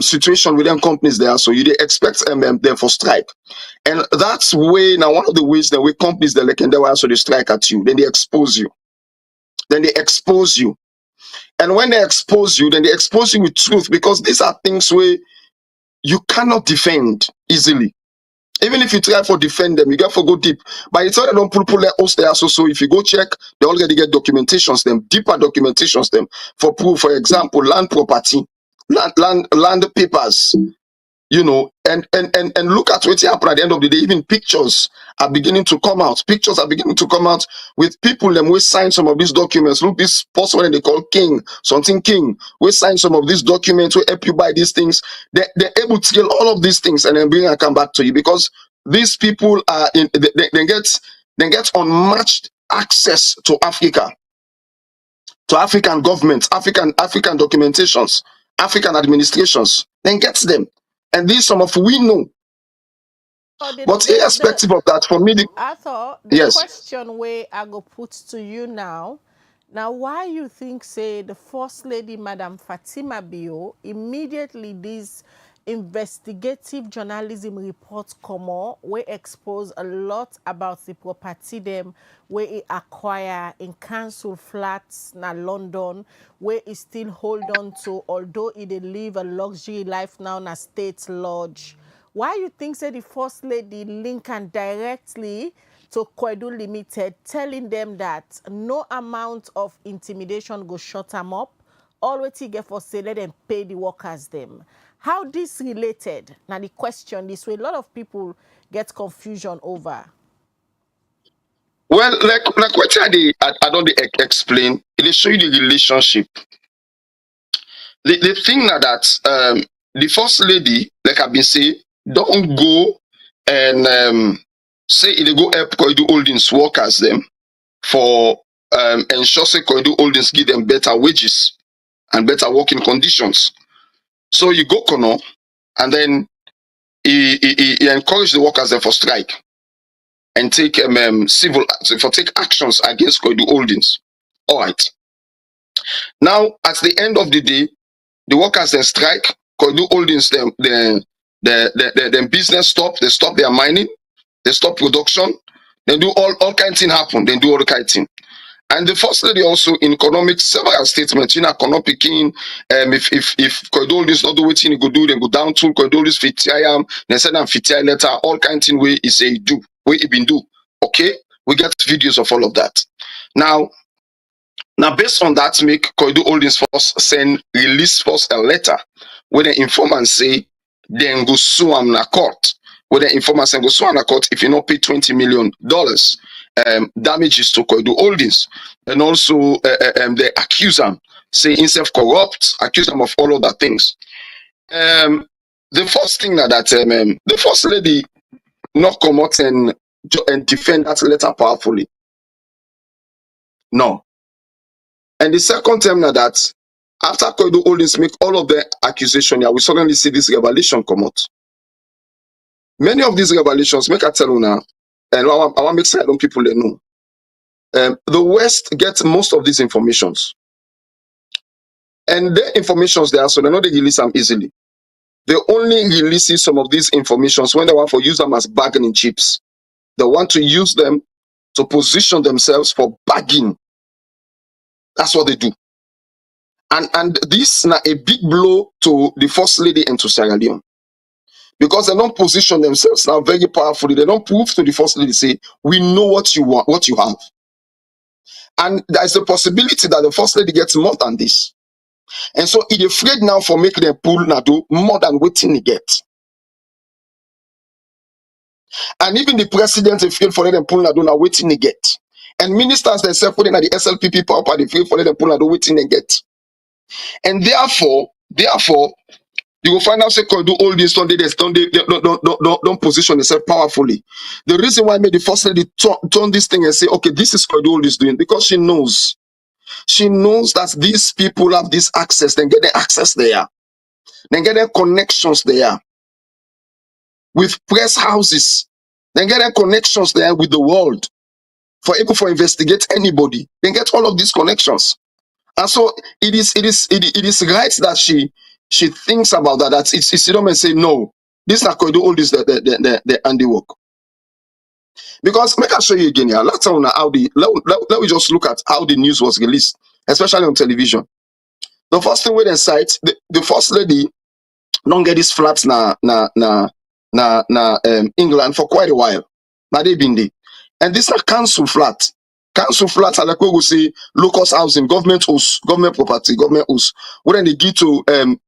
situation with them companies there, so you they expect them for strike, and that's way now one of the ways that we companies that like and they also they strike at you, then they expose you, and when they expose you, then they expose you with truth, because these are things where you cannot defend easily. Even if you try for defend them, you get for go deep. By the time they don't pull their host there, so if you go check, they already get documentations them, deeper documentations them for proof. For example, land property, land papers, you know, and look at what happened at the end of the day. Even pictures are beginning to come out. Pictures are beginning to come out with people them we sign some of these documents. Look, this person they call King, something King. We sign some of these documents, we help you buy these things. They're able to kill all of these things and then bring and come back to you, because these people are in they get unmatched access to Africa, to African governments, African documentations, African administrations, then gets them. And these some of we know. But irrespective of that, for me, I thought the yes. question where I go put to you now, why you think say the First Lady Madam Fatima Bio immediately this investigative journalism report come on, we expose a lot about the property them where it acquire in council flats na London, where it still hold on to, although it live a luxury life now na State Lodge. Why you think say the First Lady link and directly to Koidu Limited, telling them that no amount of intimidation go shut them up, all what you get for say let them pay the workers them. How this related? Now the question this way, a lot of people get confusion over. Well, like what I don't explain, it show you the relationship. The thing now that the First Lady, like I've been saying, don't go and say it go help Koidu Holdings workers them for ensure say Koidu Holdings give them better wages and better working conditions. So you go Kono, and then he encourage the workers there for strike and take civil for take actions against Koidu Holdings. All right. Now at the end of the day, the workers then strike. Koidu Holdings them business stop. They stop their mining. They stop production. They do all kind of thing happen. They do all kind of thing. And the First Lady also in economic several statements, you know, economic if Koidu Holdings not do what you go do, then go down to Koidu Holdings fitiam, then send them fitiam letter, all kind of thing way he say do, way he been do. Okay, we get videos of all of that. Now based on that, make Koidu Holdings first release first a letter where the informant say then go sue am na court Where the informers and go so on a court if you not pay $20 million damages to Koidu Holdings. And also they accuse them, say himself corrupt, accuse them of all other things. The first thing that the first lady not come out and defend that letter powerfully. No. And the second time now that after Koidu Holdings make all of the accusation, yeah, we suddenly see this revelation come out. Many of these revelations, make I tell you now, and I want to make certain people they know. The West gets most of these informations. And the informations there, so they know they release them easily. They only release some of these informations when they want to use them as bargaining chips. They want to use them to position themselves for bargaining. That's what they do. And this is now a big blow to the First Lady and to Sierra Leone. Because they don't position themselves now very powerfully. They don't prove to the First Lady, say, we know what you want, what you have. And there's a possibility that the First Lady gets more than this. And so it's afraid now for making them pull Nado more than waiting to get. And even the president is afraid for them pull Nado now waiting to get. And ministers themselves putting at the SLPP power, they feel for them pull Nado waiting to get. And therefore, you will find out say Koidu Holdings don't position themselves powerfully. The reason why I made the First Lady turn this thing and say, okay, this is Koidu Holdings doing, because she knows that these people have this access, then get the access there, then get their connections there with press houses, then get their connections there with the world for able to investigate anybody, then get all of these connections. And so it is right that she thinks about that. That it's don't say no. This is Koidu Holdings the handiwork. Because make I show you again here. Let's how let me just look at how the news was released, especially on television. The first thing we then cite the First Lady don't get this flat England for quite a while. Now they been there. And this is council flat. Council flats are like we will say locust housing, government house, government property, government house. When they give to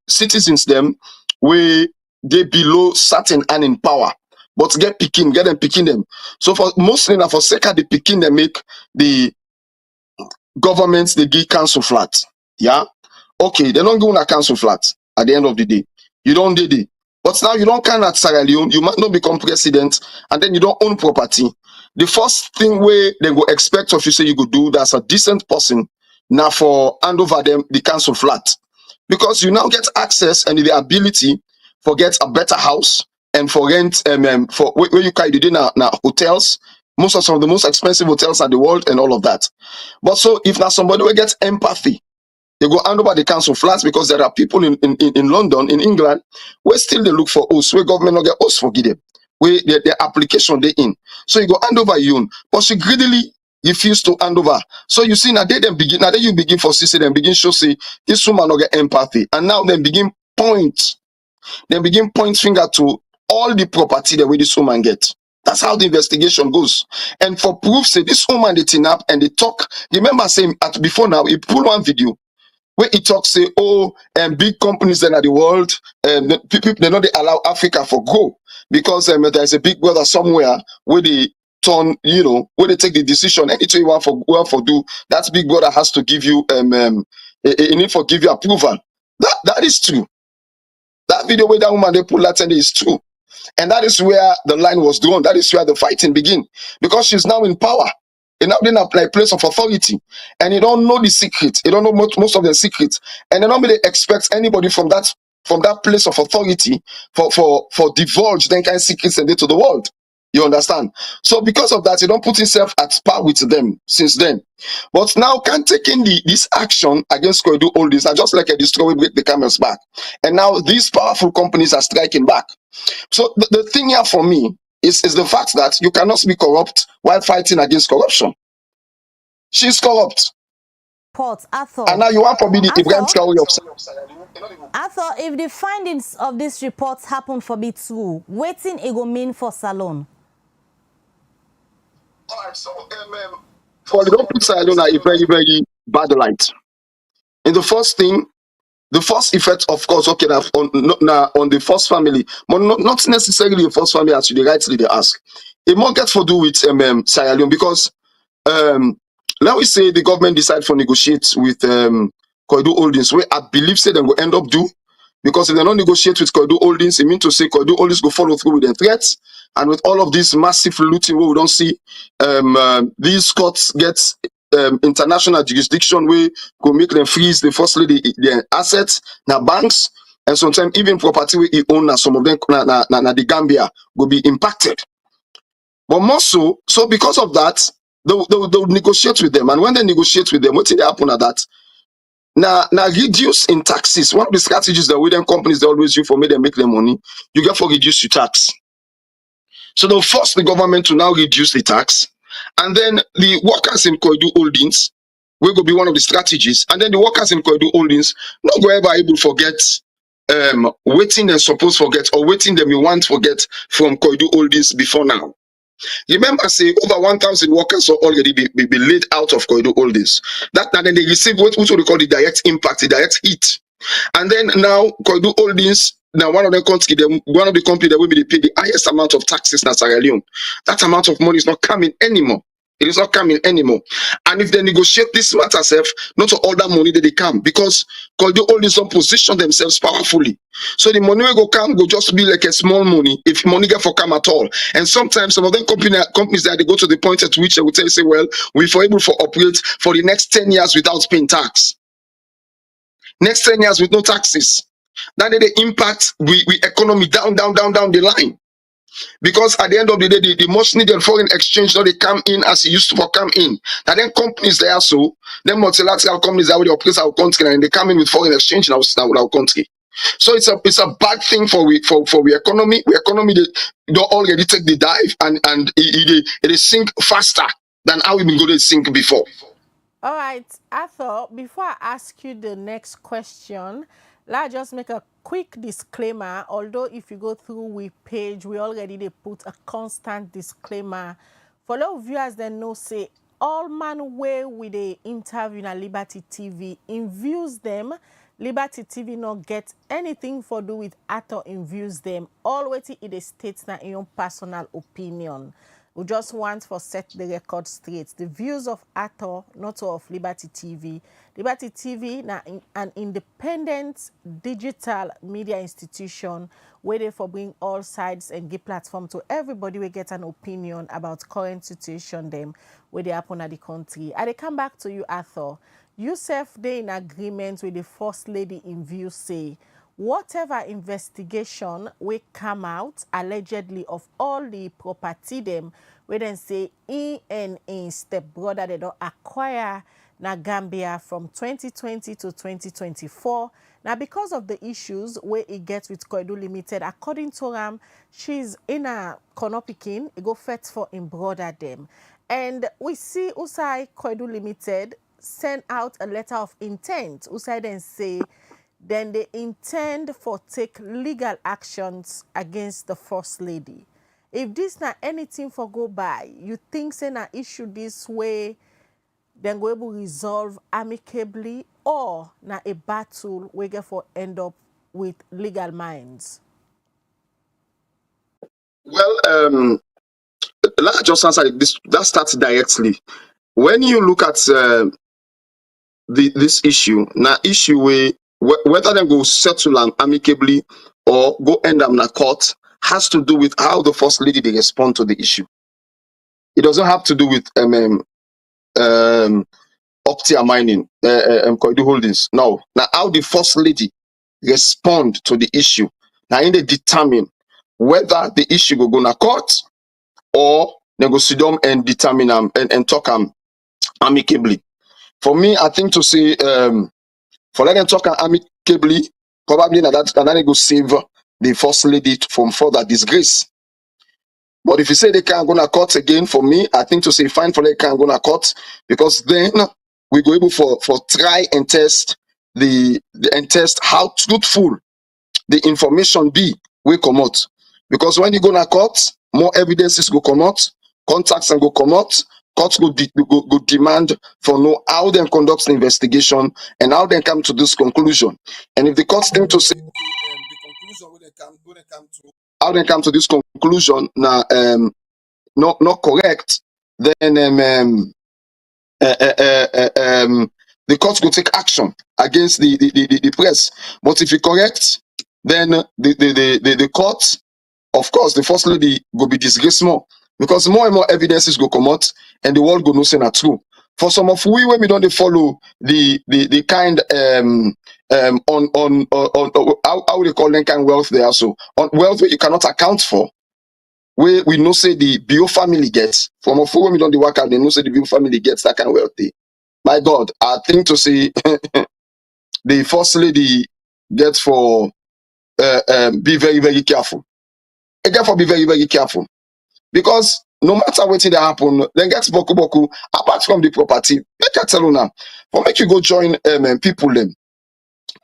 citizens them where they below certain and in power, but get them picking them. So for mostly now for second the picking they make the governments they give council flats. Yeah. Okay, they don't go on a council flat at the end of the day. You don't do it. But now you don't can at Sierra Leone, you might not become president, and then you don't own property. The first thing where they go expect of you say you go do that's a decent person now for hand over them the council flat. Because you now get access and the ability for get a better house and for rent for where you can do now hotels, most of some of the most expensive hotels in the world and all of that. But so if now somebody will get empathy, they go hand over the council flats because there are people in London, in England, where still they look for us, where government not get us forgive them, where their application they in. So you go hand over you, but she greedily refused to hand over. So you see now you begin for CC, then begin show say this woman not get empathy. And now then begin point finger to all the property that way this woman get. That's how the investigation goes. And for proof, say this woman they tin up and they talk. Remember saying at before now, he pull one video where he talks say, big companies in the world, people they know they allow Africa for go because there's a big brother somewhere where they turn, where they take the decision. Anything you want for do, that big brother has to give you he need for give you approval. That is true. That video where that woman they pull that and is true. And that is where the line was drawn. That is where the fighting begin. Because she's now in power. And now in a place of authority. And you don't know the secret. You don't know most of the secrets. And then nobody expects anybody from that place of authority for divulge then kind of secrets and to the world. You understand? So because of that, you don't put yourself at par with them since then. But now can taking this action against Koidu Holdings are just like a destroyer break the camel's back. And now these powerful companies are striking back. So the thing here for me is the fact that you cannot be corrupt while fighting against corruption. She's corrupt. And now you want to be the grand story of Arthur, if the findings of these reports happen for me too, waiting it will mean for Salon. Alright, so for the don't put Sierra Leone a very, very bad light. And the first thing, The first effect, of course, okay, on the first family, but not necessarily the first family as you rightly they ask. It more gets to do with Sierra Leone because let me say the government decide to negotiate with Koidu Holdings, where I believe say they will end up do, because if they don't negotiate with Koidu Holdings, it means to say Koidu Holdings go follow through with their threats, and with all of this massive looting where we don't see these courts get international jurisdiction where go make them freeze the first lady their assets, now banks, and sometimes even property where he own, some of them na the Gambia will be impacted. But more so because of that, they'll negotiate with them. And when they negotiate with them, what did happen at that? Now reduce in taxes. One of the strategies that with them companies they always use for me them make their money, you get for reduce your tax. So they'll force the government to now reduce the tax. And then the workers in Koidu Holdings will go be one of the strategies. And then the workers in Koidu Holdings not go ever able to forget waiting they're supposed to forget or waiting them you want to forget from Koidu Holdings before now. Remember, say over 1,000 workers are already be laid out of Koidu Holdings. That now then they receive what we call the direct impact, the direct hit. And then now Koidu Holdings, now one of the companies that will be pay the highest amount of taxes in Sierra Leone. That amount of money is not coming anymore. It is not coming anymore. And if they negotiate this matter, not all that money that they come, because Koidu Holdings don't position themselves powerfully. So the money will go come, go just be like a small money, if money get for come at all. And sometimes some of them companies that they go to the point at which they will say, well, we're able to operate for the next 10 years without paying tax. Next 10 years with no taxes. That they impact we economy down the line. Because at the end of the day, the most needed foreign exchange not they come in as it used to come in. And then companies there so, then multilateral companies that will operate our country and they come in with foreign exchange in our country. So it's a bad thing for we economy. We economy they don't already take the dive and it sink faster than how we been going to sink before. All right, Arthur, before I ask you the next question, let's just make a quick disclaimer. Although if you go through we page, we already they put a constant disclaimer. For a lot of viewers that know say, all man way with the interview na Liberty TV, in views them, Liberty TV not get anything for do with Arthur in views them. Always it is states na in your personal opinion. We just want for set the record straight. The views of Arthur, not of Liberty TV. Liberty TV na an independent digital media institution where they for bring all sides and give platform to everybody we get an opinion about current situation them where they happen at the country. I come back to you, Arthur. Josef, they in agreement with the First Lady in view say, whatever investigation will come out allegedly of all the property them, we then say in stepbrother they don't acquire na Gambia from 2020 to 2024. Now because of the issues where it gets with Koidu Limited, according to Ram, she's in a Konopikin, it go fet for in brother them. And we see Usai Koidu Limited send out a letter of intent. Usai then say, then they intend for take legal actions against the First Lady. If this not anything for go by, you think say na issue this way, then go able resolve amicably, or na a battle we get for end up with legal minds? Well, let's just answer this. That starts directly. When you look at this issue, now issue where whether they go settle them amicably or go end up in a court has to do with how the First Lady they respond to the issue. It doesn't have to do with Optia mining, Koidu Holdings. No. Now how the First Lady respond to the issue. Now they determine whether the issue go to court or they go sit down and determine and talk amicably. For me, I think to say for let them talk amicably, probably that they go save the First Lady from further disgrace. But if you say they can't go to court again, for me, I think to say fine for they can't go to court, because then we go able for try and test test how truthful the information be will come out. Because when you go to court, more evidences go come out, contacts and go come out, courts go demand for know how they conduct the investigation and how they come to this conclusion. And if the courts think to say the conclusion when they come to how they come to this conclusion now not correct, then the courts will take action against the press. But if you correct, then the court, of course, the first lady will be disgraced more, because more and more evidences go come out and the world go know say na true. For some of we, when we don't follow the kind on how they call them kind wealth they are, so on wealth where you cannot account for, we know say the Bio family gets. From of when we don't work out, they know say the Bio family gets that kind of wealthy. My God, I think to say the first lady gets for be very, very careful. Again, for be very, very careful. Because no matter what that happen, then gets boku apart from the property. Make I tell you now, for make you go join people them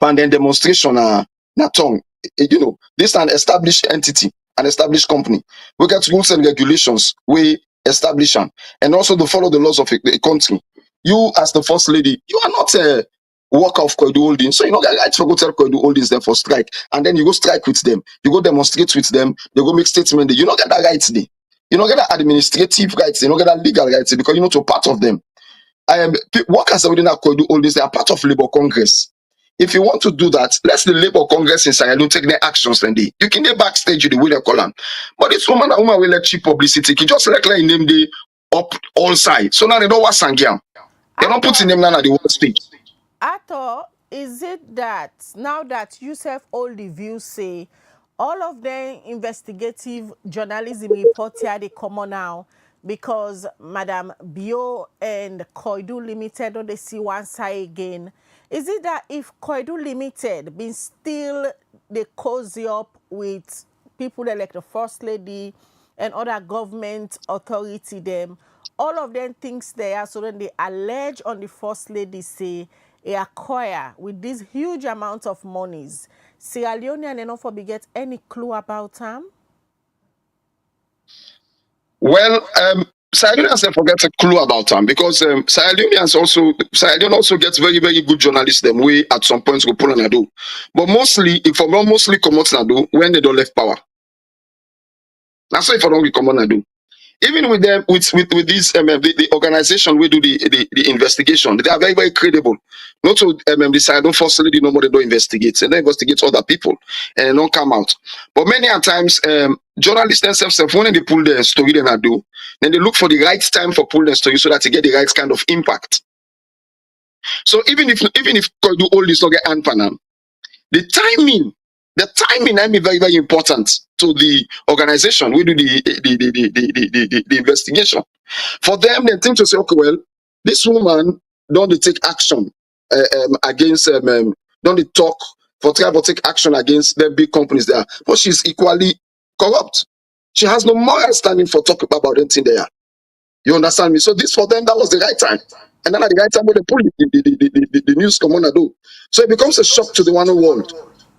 and then demonstration na tongue. You know, this is an established entity, an established company. We get rules and regulations we establish them, and also to follow the laws of the country. You as the first lady, you are not a worker of Koidu Holdings, so you know get right for go tell Koidu Holdings them for strike, and then you go strike with them, you go demonstrate with them, they go make statement. You don't get that rights there. You don't get that administrative rights, you don't get that legal rights because you're not a part of them. Workers within that Koidu Holdings, they are part of Labour Congress. If you want to do that, let the Labour Congress in Sierra Leone take their actions then they. You can get backstage you the way they call them. But this woman will let cheap publicity. You just let in them the up all sides. So now they don't want Sangiam. They don't put in them now at the world stage. Ato, is it that now that Josef all the views say all of the investigative journalism reports here they come on now because Madam Bio and Koidu Limited don't they see one side again? Is it that if Koidu Limited been still they cozy up with people like the First Lady and other government authority them, all of them things they are, so then they allege on the First Lady say they acquire with these huge amounts of monies. Sierra Leone and enough for get any clue about them? Well, Sierra Leoneans forget a clue about them because Sierra Leone also gets very, very good journalists them way at some points go pull on do. But mostly, if I mostly come out do when they don't left power. That's why if I don't come on do. Even with them, with this the organization we do the investigation, they are very, very credible. Not to the side don't First Lady no more they don't investigate, and they investigate other people and they don't come out. But many a times journalists themselves when they pull their story then I do, then they look for the right time for pull their story so that they get the right kind of impact. So even if Koidu all this not get Anpanam, the timing I mean very, very important to the organization. We do the investigation. For them, they think to say, okay, well, this woman don't they take action against don't they talk for try to take action against the big companies there, but she's equally corrupt. She has no moral standing for talking about anything there. You understand me? So this for them that was the right time, and then at the right time when they pull the news come on and do, so it becomes a shock to the one world.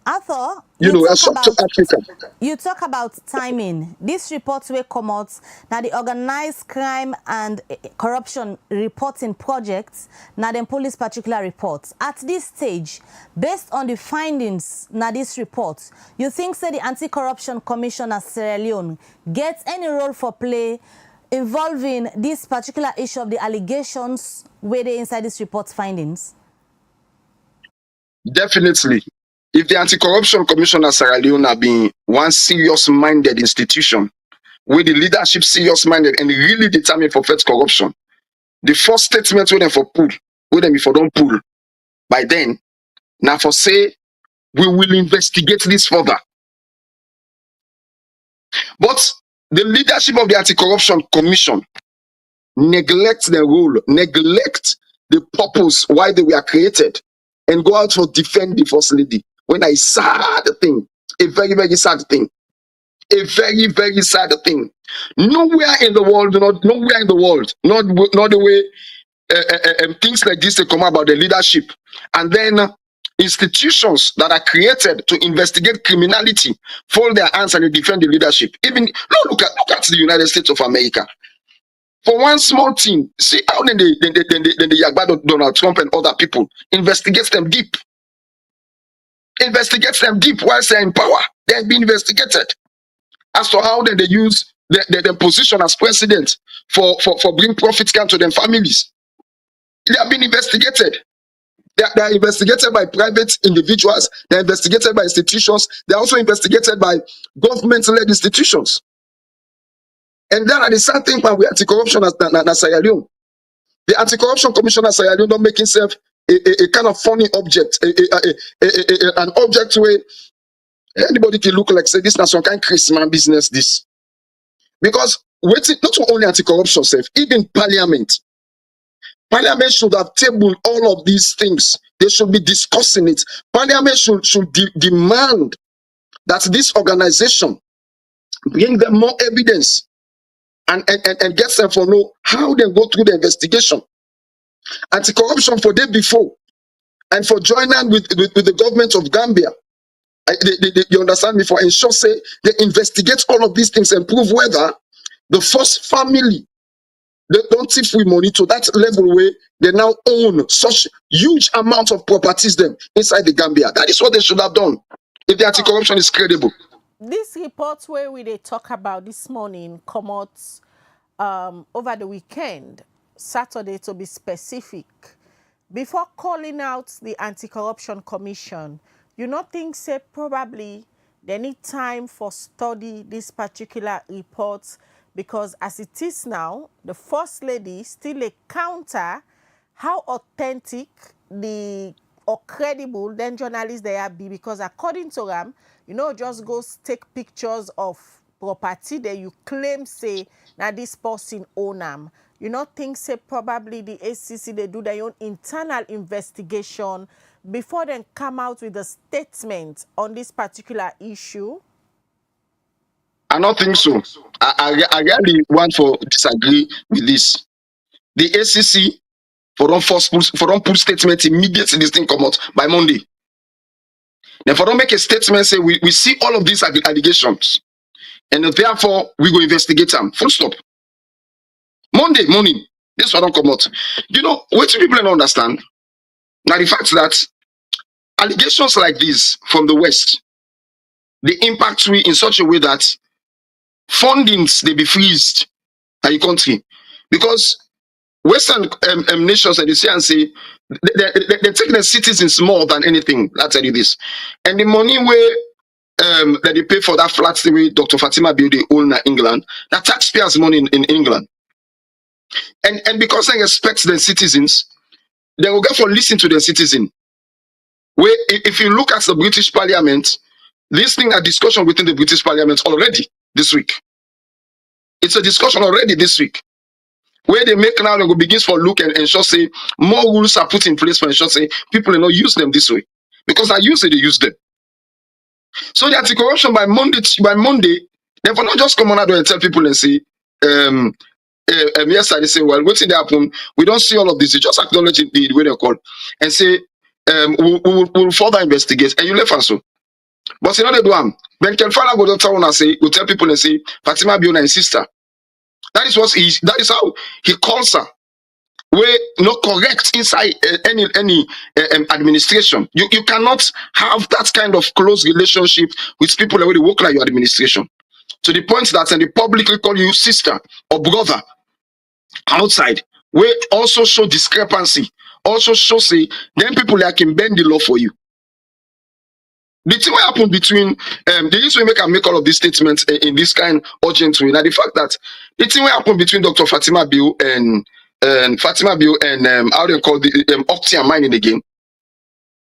Arthur, You know, a shock to Africa. You talk about timing. These reports will come out now. The Organized Crime and Corruption Reporting Projects, now the police particular reports. At this stage, based on the findings now these reports, you think say the Anti-Corruption Commission of Sierra Leone gets any role for play involving this particular issue of the allegations where they inside this report's findings? Definitely. If the Anti-Corruption Commission of Sierra Leone have been one serious-minded institution, with the leadership serious-minded and really determined for fight corruption, the first statement with them for pull, with them if I don't pull, by then, now for say, we will investigate this further. But the leadership of the Anti-Corruption Commission neglect their role, neglect the purpose why they were created, and go out for defend the First Lady. When I sad thing, a very, very sad thing, a very, very sad thing. Nowhere in the world, not the way things like this they come about the leadership, and then institutions that are created to investigate criminality fold their hands and they defend the leadership. Even no, look at the United States of America. For one small thing, see how then the Yagbado Donald Trump and other people investigates them deep. Investigates them deep whilst they're in power. They're being investigated as to how then they use their position as president for bring profits come to their families. They are being investigated. They are investigated by private individuals. They are investigated by institutions. They are also investigated by government-led institutions. And then at the same thing, we anti-corruption as Sierra Leone. The anti-corruption commissioner Sierra Leone don't make himself a kind of funny object, an object where anybody can look like say this is some kind of Christmas business. This because waiting not only anti-corruption self, even Parliament should have tabled all of these things. They should be discussing it. Parliament should demand that this organization bring them more evidence and get them to know how they go through the investigation. Anti-corruption for day before and for joining with the government of Gambia. You understand me? For ensure say they investigate all of these things and prove whether the first family they don't thief with money to that level where they now own such huge amount of properties them inside the Gambia. That is what they should have done if the anti-corruption is credible. This report where they talk about this morning come out over the weekend, Saturday to be specific. Before calling out the Anti-Corruption Commission, you not think say probably they need time for study this particular report, because as it is now, the First Lady still a counter how authentic or credible then journalists they are be, because according to them, you know, just go take pictures of property that you claim say now this person own them. You not think say probably the ACC they do their own internal investigation before they come out with a statement on this particular issue? I don't think so. I really want to disagree with this. The ACC for don't put statement immediately this thing come out by Monday. Then for don't make a statement say we see all of these allegations and therefore we go investigate them. Full stop. Monday morning, this one don't come out. You know what people don't understand? Now the fact that allegations like this from the West, they impact we in such a way that fundings they be freezed at the country, because Western nations and they say they take their citizens more than anything. I'll tell you this, and the money where that they pay for that flat the way Dr. Fatima Bio they own in England, that taxpayers' money in England, and because they expect their citizens, they will get for listen to their citizen. Where if you look at the British Parliament, this thing a discussion within the British Parliament already this week. It's a discussion already this week, where they make now they go begins for look and ensure say more rules are put in place for ensure say people will not use them this way, because I use it they use them. So the anti-corruption by Monday, they will not just come on out and tell people and say yes, they say, well, what's in the happen? We don't see all of this. You just acknowledge it the way they call and say we'll further investigate, and you left us so. But you know they do when Kelfala go to town and say, go tell people and say Fatima Bio and sister. That is how he calls her. We're not correct inside any administration. You cannot have that kind of close relationship with people that work like your administration. To the point that and they publicly call you sister or brother outside, we also show discrepancy. Also show say then people that can bend the law for you. The thing what happened between the reason we make all of these statements in this kind of urgent way. Now the fact that the thing what happened between Dr. Fatima Bio and how they call the Octi and mining again,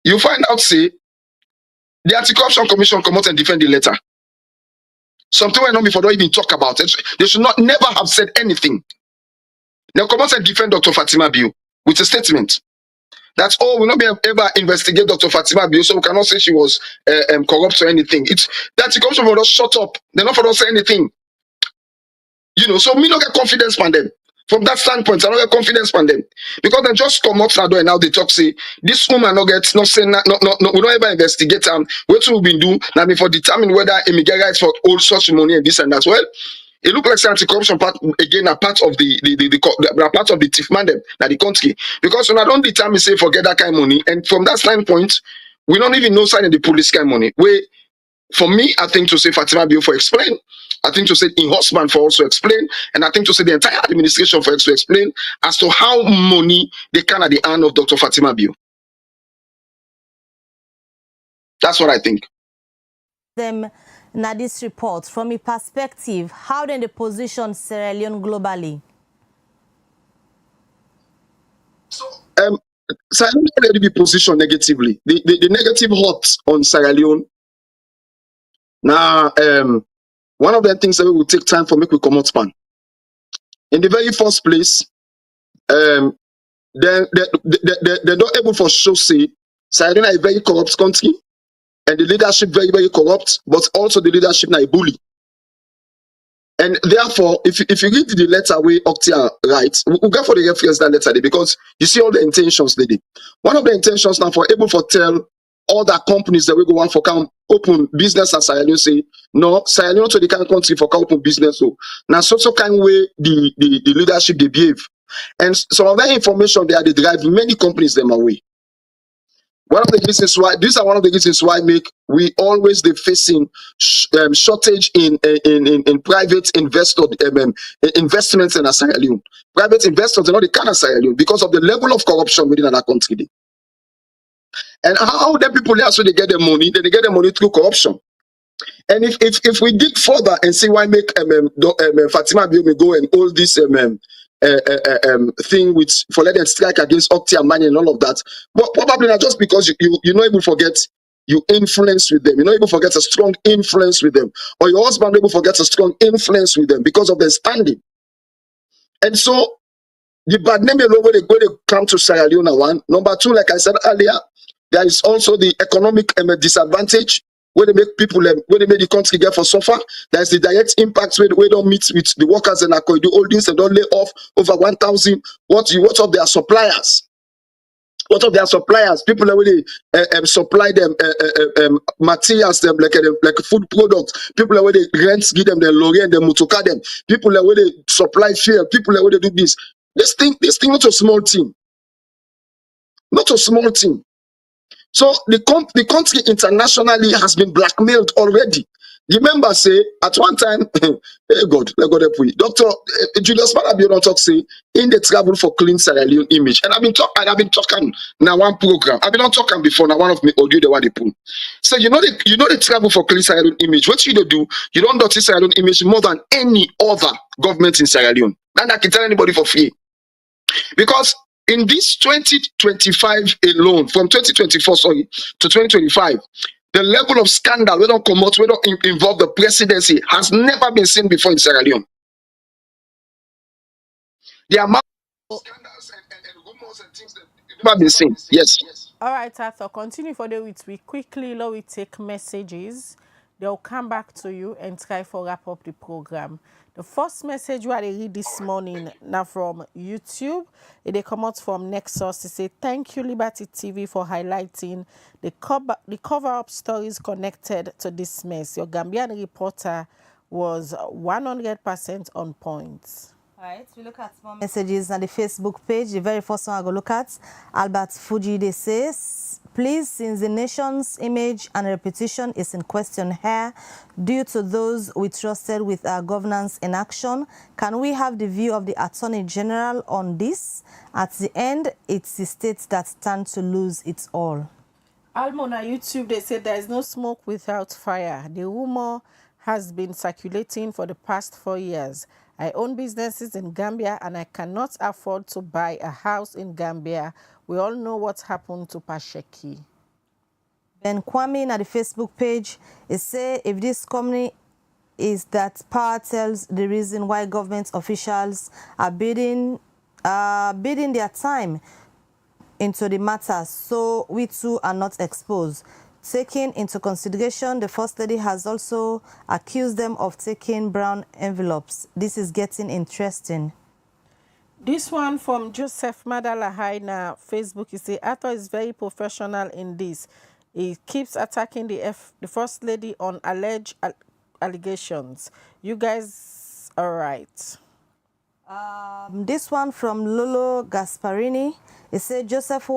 you find out say the Anti-Corruption Commission come out and defend the letter. Something went on before don't even talk about it. They should not never have said anything. They come out and defend Dr. Fatima Bio with a statement. That's all. We'll not be ever investigate Dr. Fatima Bio, so we cannot say she was corrupt or anything. It's that Anti-Corruption for us shut up. They're not for us say anything. You know, so me not get confidence from them. From that standpoint, I don't get confidence from them. Because they just come up and now they talk, say, this woman not get not say no, we don't ever investigate what we've been doing now before determine whether Emigera is for all such money and this and that. Well, It look like say anti-corruption part again a part of the part of the thief man them na the country. Because when I don't determine say forget that kind of money, and from that standpoint, we don't even know sign of the police kind of money. Where for me, I think to say Fatima Bio for explain. I think to say in husband for also explain, and I think to say the entire administration for to explain as to how money they can at the hand of Dr. Fatima Bio. That's what I think. Them now this report from a perspective, how then they position Sierra Leone globally? So Sierra Leone already be positioned negatively. The negative hot on Sierra Leone. Now one of the things that we will take time for make we come out span. In the very first place, they're not able for show say Sierra Leone is a very corrupt country, and the leadership very, very corrupt, but also the leadership now a bully. And therefore, if you read the letter where Octia writes, we'll go for the reference that letter there because you see all the intentions they did. One of the intentions now for able for tell all the companies that we go on for come open business as Sierra Leone say, no, Sierra Leone to the kind of country for come open business. So now so kind way the leadership they behave. And some of that information they drive many companies them away. One of the reasons why these are one of the reasons why make we always the facing shortage in private investments in Sierra Leone. Private investors are not the kind of Sierra Leone because of the level of corruption within that country. And how the people there so they get their money? They get their money through corruption. And if we dig further and see why make Fatima Bio go and all this thing which for let them strike against Octia money and all of that, but probably not just because you're not able to forget you influence with them, you're not able to forget a strong influence with them, or your husband able to forget a strong influence with them because of their standing. And so the bad name alone when they come to Sierra Leone one. Number two, like I said earlier, there is also the economic disadvantage where they make people where they make the country get for suffer. There's the direct impacts where they don't meet with the workers in Koidu Holdings and don't lay off over 1,000. What of their suppliers? What of their suppliers? People that really supply them materials, them like food products. People that they rent, give them the lorry and the motoka them. People that they supply fuel. People that they do this. This thing, not a small thing. Not a small thing. So the country internationally has been blackmailed already. Remember, say at one time, hey God, let God help you. Dr. Julius Maada Bio don't talk say in the travel for clean Sierra Leone image, and I've been talking now one program. I've been not talking before now one of me audio the one they pull. So you know the travel for clean Sierra Leone image. What you do? You don't notice Sierra Leone image more than any other government in Sierra Leone. And I can tell anybody for free, because in this 2025 alone, from 2024 to 2025, the level of scandal we don't come out, we don't involve the presidency has never been seen before in Sierra Leone. The amount of scandals and rumors and things that never been seen. Yes. All right, Arthur, continue for the week. We quickly, we take messages. They'll come back to you and try for wrap up the program. The first message we had to read this morning now from YouTube. They come out from Nexus. They say, thank you, Liberty TV, for highlighting the cover-up stories connected to this mess. Your Gambian reporter was 100% on point. All right, we look at more messages on the Facebook page. The very first one I go look at, Albert Fuji, they says, please, since the nation's image and reputation is in question here, due to those we trusted with our governance in action, can we have the view of the Attorney General on this? At the end, it's the states that stand to lose it all. Almon on YouTube, they said there is no smoke without fire. The rumor has been circulating for the past 4 years. I own businesses in Gambia and I cannot afford to buy a house in Gambia. We all know what happened to Pasheki. Ben Kwame at the Facebook page, it say if this company is that power tells the reason why government officials are bidding their time into the matter, so we too are not exposed. Taking into consideration, the First Lady has also accused them of taking brown envelopes. This is getting interesting. This one from Josef Maada Bio Facebook, he say, Arthur is very professional in this. He keeps attacking the First Lady on alleged allegations. You guys All right. This one from Lolo Gasparini. It said Joseph's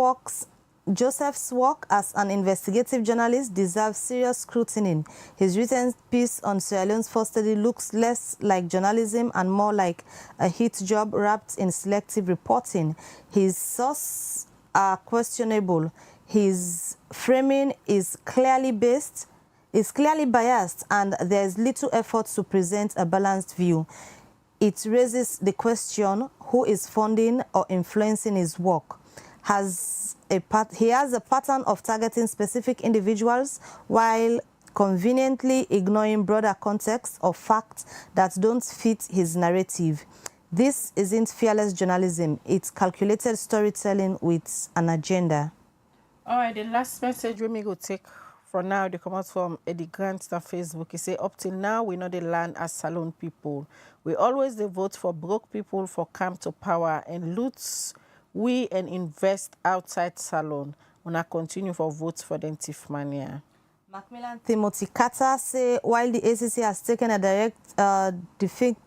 work as an investigative journalist deserves serious scrutiny. His written piece on Sierra Leone's first lady looks less like journalism and more like a hit job wrapped in selective reporting. His sources are questionable. His framing is clearly biased, and there is little effort to present a balanced view. It raises the question, who is funding or influencing his work? He has a pattern of targeting specific individuals while conveniently ignoring broader context of facts that don't fit his narrative. This isn't fearless journalism, it's calculated storytelling with an agenda. All right, the last message we may go take for now, they come out from Eddie Grant on Facebook. He say, up till now, we know the land as salon people. We always vote for broke people for come to power and loots we and invest outside salon. When I continue for votes for the thief mania. Macmillan Timothy Carter say, while the ACC has taken a direct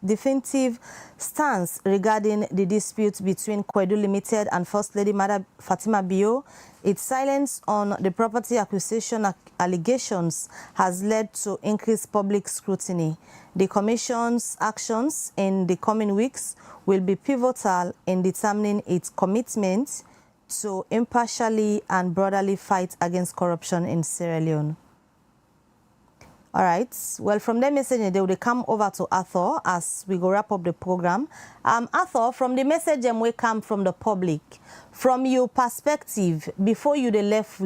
definitive stance regarding the dispute between Koidu Limited and First Lady Fatima Bio, its silence on the property acquisition allegations has led to increased public scrutiny. The Commission's actions in the coming weeks will be pivotal in determining its commitment to impartially and broadly fight against corruption in Sierra Leone. All right. Well, from that message, they will come over to Arthur as we go wrap up the program. Arthur, from the message we come from the public, from your perspective, before you the left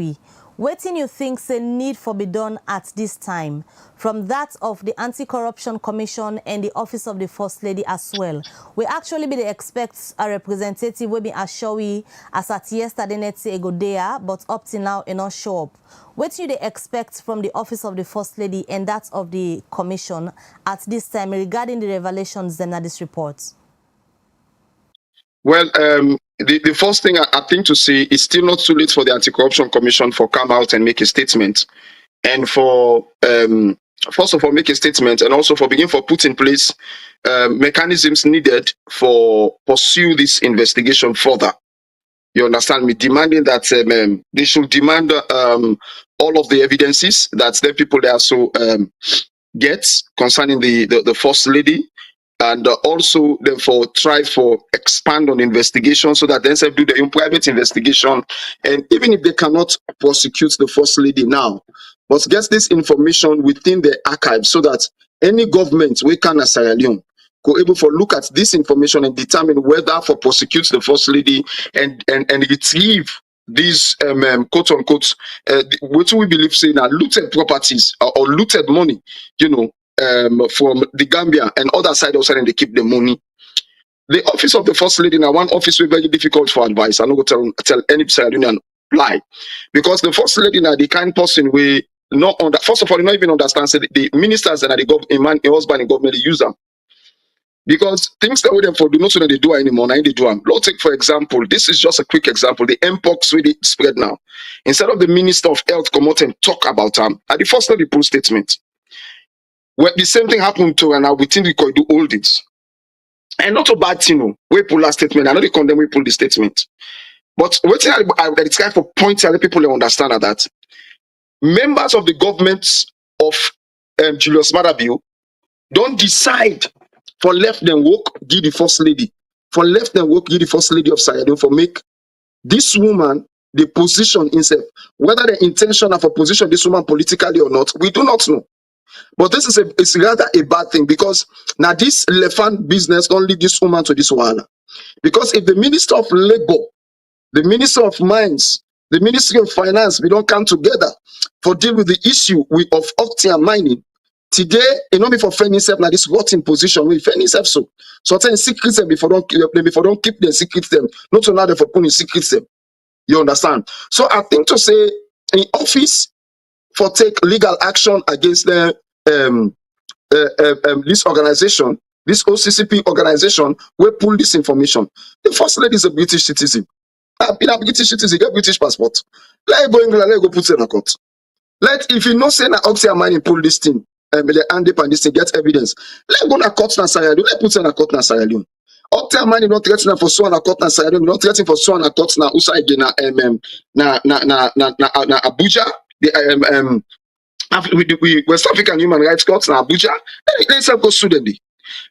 what do you think say need for be done at this time, from that of the Anti-Corruption Commission and the Office of the First Lady as well? We actually be the expect a representative will be assured as at yesterday net say go there, but up till now it not show up. What do they expect from the Office of the First Lady and that of the Commission at this time regarding the revelations in this report? Well, the first thing I think to say is still not too late for the Anti-Corruption Commission for come out and make a statement, and for first of all make a statement, and also for begin for put in place mechanisms needed for pursue this investigation further. You understand me? Demanding that they should demand all of the evidences that the people there so get concerning the First Lady, and also therefore try for expand on investigation so that they self do their own private investigation, and even if they cannot prosecute the First Lady now, but get this information within the archive so that any government we can as Sierra Leone go able for look at this information and determine whether for prosecute the First Lady and retrieve these quote unquote what we believe saying are looted properties or looted money, you know, from the Gambia and other side also, and they keep the money. The Office of the First Lady now one office is very difficult for advice. I'm not going to tell any Sierra Leonean lie, because the First Lady now the kind person we not under, first of all you not even understand say the ministers and the government, a husband in government they use them. Because things that we therefore do not so that they do anymore, now they do them. Let's take, for example, this is just a quick example, the Mpox really spread now. Instead of the Minister of Health come out and talk about them, at the first of the pool statement, where the same thing happened to and now within the Koidu Holdings. And not a bad thing, no. We pull that statement, I know they condemn we pull the statement. But what it's kind of point other people to understand that members of the government of Julius Maada Bio don't decide for left them work, give the First Lady. For left them work, give the First Lady of Sierra Leone for make this woman the position himself. Whether the intention of a position this woman politically or not, we do not know. But this is it's rather a bad thing, because now this elephant business don't lead this woman to this one. Because if the Minister of Labor, the Minister of Mines, the Ministry of Finance, we don't come together for deal with the issue of Octian mining, today, it not be for finding himself now this rotten position we find himself so. So I secrets them before don't keep their secrets them, not to allow them for putting secrets them. You understand? So I think to say in office for take legal action against the this organization, this OCCP organization, will pull this information. The First Lady is a British citizen. I've been a British citizen, get British passport. Let go England, let go put it in a court. Let if you know say na Oxia mining pull this thing, the Andip and this thing, get evidence. Let go na court na Sierra Leone. Let put in a court na Sierra Leone. Up tell man, you not threatening for so and a court na Sierra Leone. You not threatening for so and a court na Usa again na Abuja. The we West African Human Rights Court na Abuja. Let's go sue them.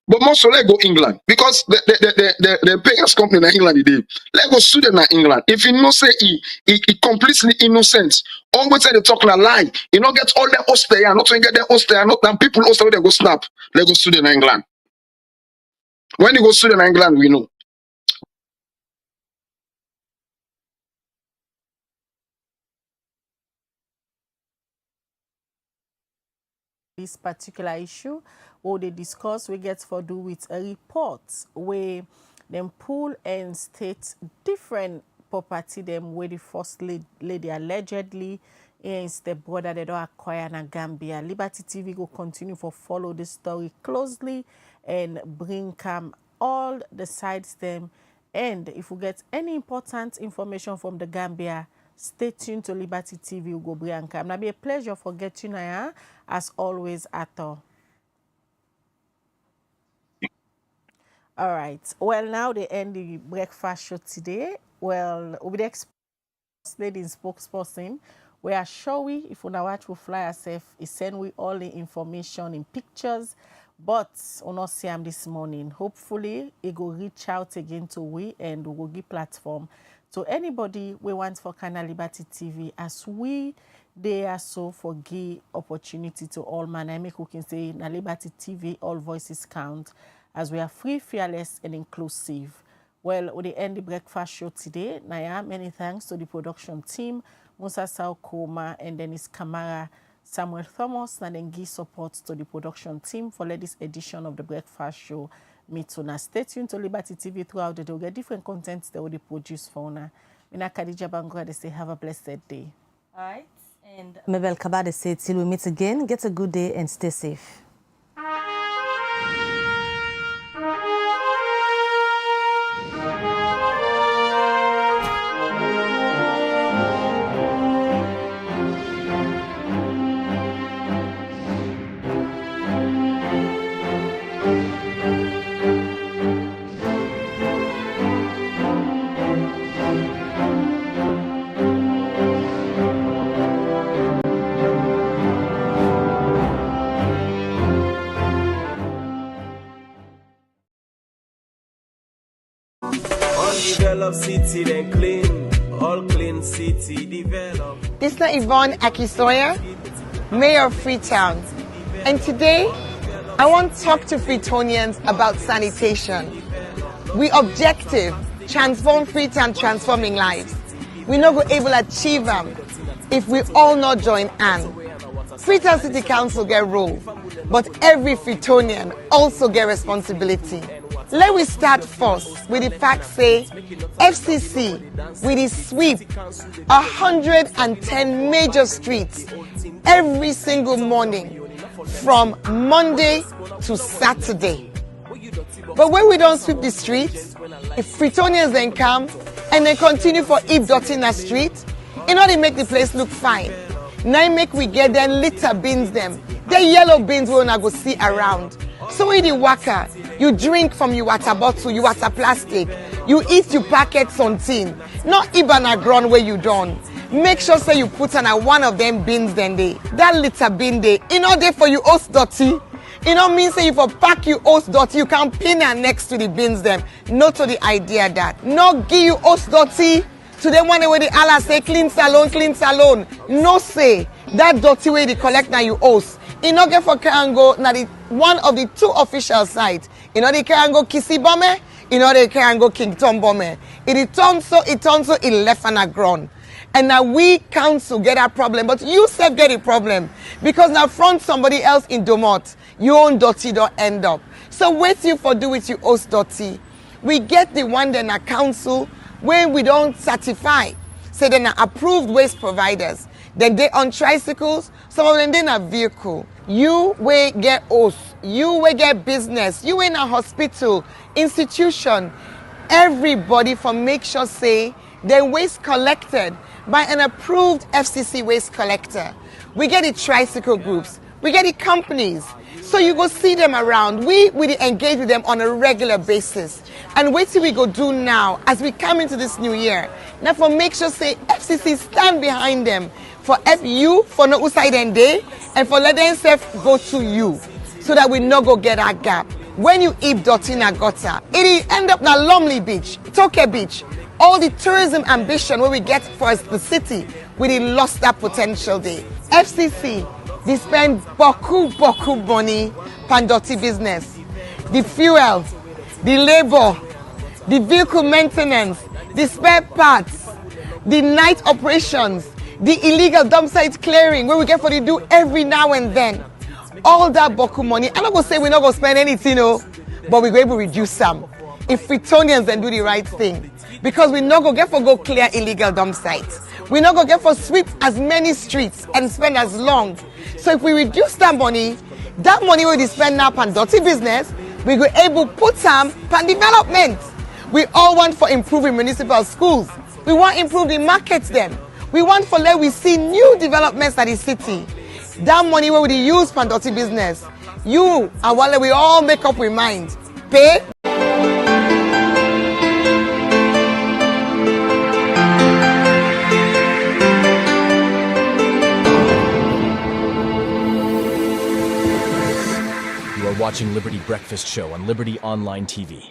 But most let go England because the payers company in England today. Let go sue them in England. If you know say he completely innocent, always say they talk a lie. You know get all the host there, not to get the host there, not them people host they go snap. Let go sue them in England. When you go sue them in England, we know. This particular issue, or they discuss, we get for do with a report where them pull and state different property them where the first lady allegedly is the brother they don't acquire in Gambia. Liberty TV will continue to follow the story closely and bring all the sides them. And if we get any important information from the Gambia, stay tuned to Liberty TV. We'll go bring and it'll be a pleasure for getting you as always, Ato. All right. Well, now they end the breakfast show today. Well, we'll be the lady spokesperson. We are showing if we watch we fly ourselves, it send we all the information in pictures. But we not see him this morning. Hopefully, it will reach out again to we and we will give platform to anybody we want for Canal Liberty TV as we they are so for give opportunity to all man. I make who can say na Liberty TV all voices count as we are free, fearless and inclusive. Well, we end the breakfast show today. Naya, many thanks to the production team, Musa Saukoma and Dennis Kamara, Samuel Thomas, and then give support to the production team for this edition of the breakfast show. Me too. Now stay tuned to Liberty TV throughout the day. We'll get different contents that will produce for now. Mina Khadija Bangura, they say have a blessed day. All right. And Mabel Kabade said, till we meet again, get a good day and stay safe. Develop city, then clean. All clean city, develop. This is Yvonne Akisoya, Mayor of Freetown. And today, I want to talk to Freetonians about sanitation. We objective, transform Freetown, transforming lives. We not go able to achieve them if we all not join hands. Freetown City Council get role, but every Freetonian also get responsibility. Let me start first with the fact say FCC with the sweep 110 major streets every single morning from Monday to Saturday. But when we don't sweep the streets, if Freetonians then come and they continue for heap dirty in the street, in order to make the place look fine. Now make we get them litter bins them. The yellow bins we wanna go see around. So when you waka, you drink from your water bottle, your water plastic, you eat your packets on tin, not even a ground where you done. Make sure say you put on one of them bins then they. That litter bin they, in order for you host dirty. You know mean say if you pack you host dirty, you can pin her next to the bins them. Not to the idea that. Not give you host dirty to them one way the Allah say clean salon. No say that dirty way they collect now you host. In order for Karango, now the one of the two official sites. In order Karango Kisi Bome, in order Karango King Tom Bome. It turns so, it left on the ground. And now we council get a problem, but you self get a problem. Because now front somebody else in Domot, your own dirty don't end up. So wait you for do with you host dirty. We get the one then a council when we don't certify. So then approved waste providers. Then they on tricycles, some of them they a vehicle. You will get host, you will get business, you in a hospital, institution, everybody from make sure say their waste collected by an approved FCC waste collector. We get the tricycle groups, We get the companies. So you go see them around. We engage with them on a regular basis. And wait till we go do now as we come into this new year. Now for make sure say FCC stand behind them for FU for no side and day and for let them self go to you so that we no go get that gap. When you eat dirty in a gutter, it end up na Lumley Beach, Toke Beach. All the tourism ambition where we get for the city, we lost that potential there. FCC, they spend boku money on dirty business. The fuel, the labor, the vehicle maintenance, the spare parts, the night operations, the illegal dump site clearing where we get for the do every now and then. All that boku money. I'm not going to say we're not going to spend anything, but we're going to reduce some. If Fritonians then do the right thing. Because we're not going to get for go clear illegal dump sites. We're not going to get for sweep as many streets and spend as long. So if we reduce that money we spend now on dirty business, we go able to put some on development. We all want for improving municipal schools. We want to improve the markets them. We want for let we see new developments at the city. That money we use for dirty business. You and while we all make up with mind. Pay. You are watching Liberty Breakfast Show on Liberty Online TV.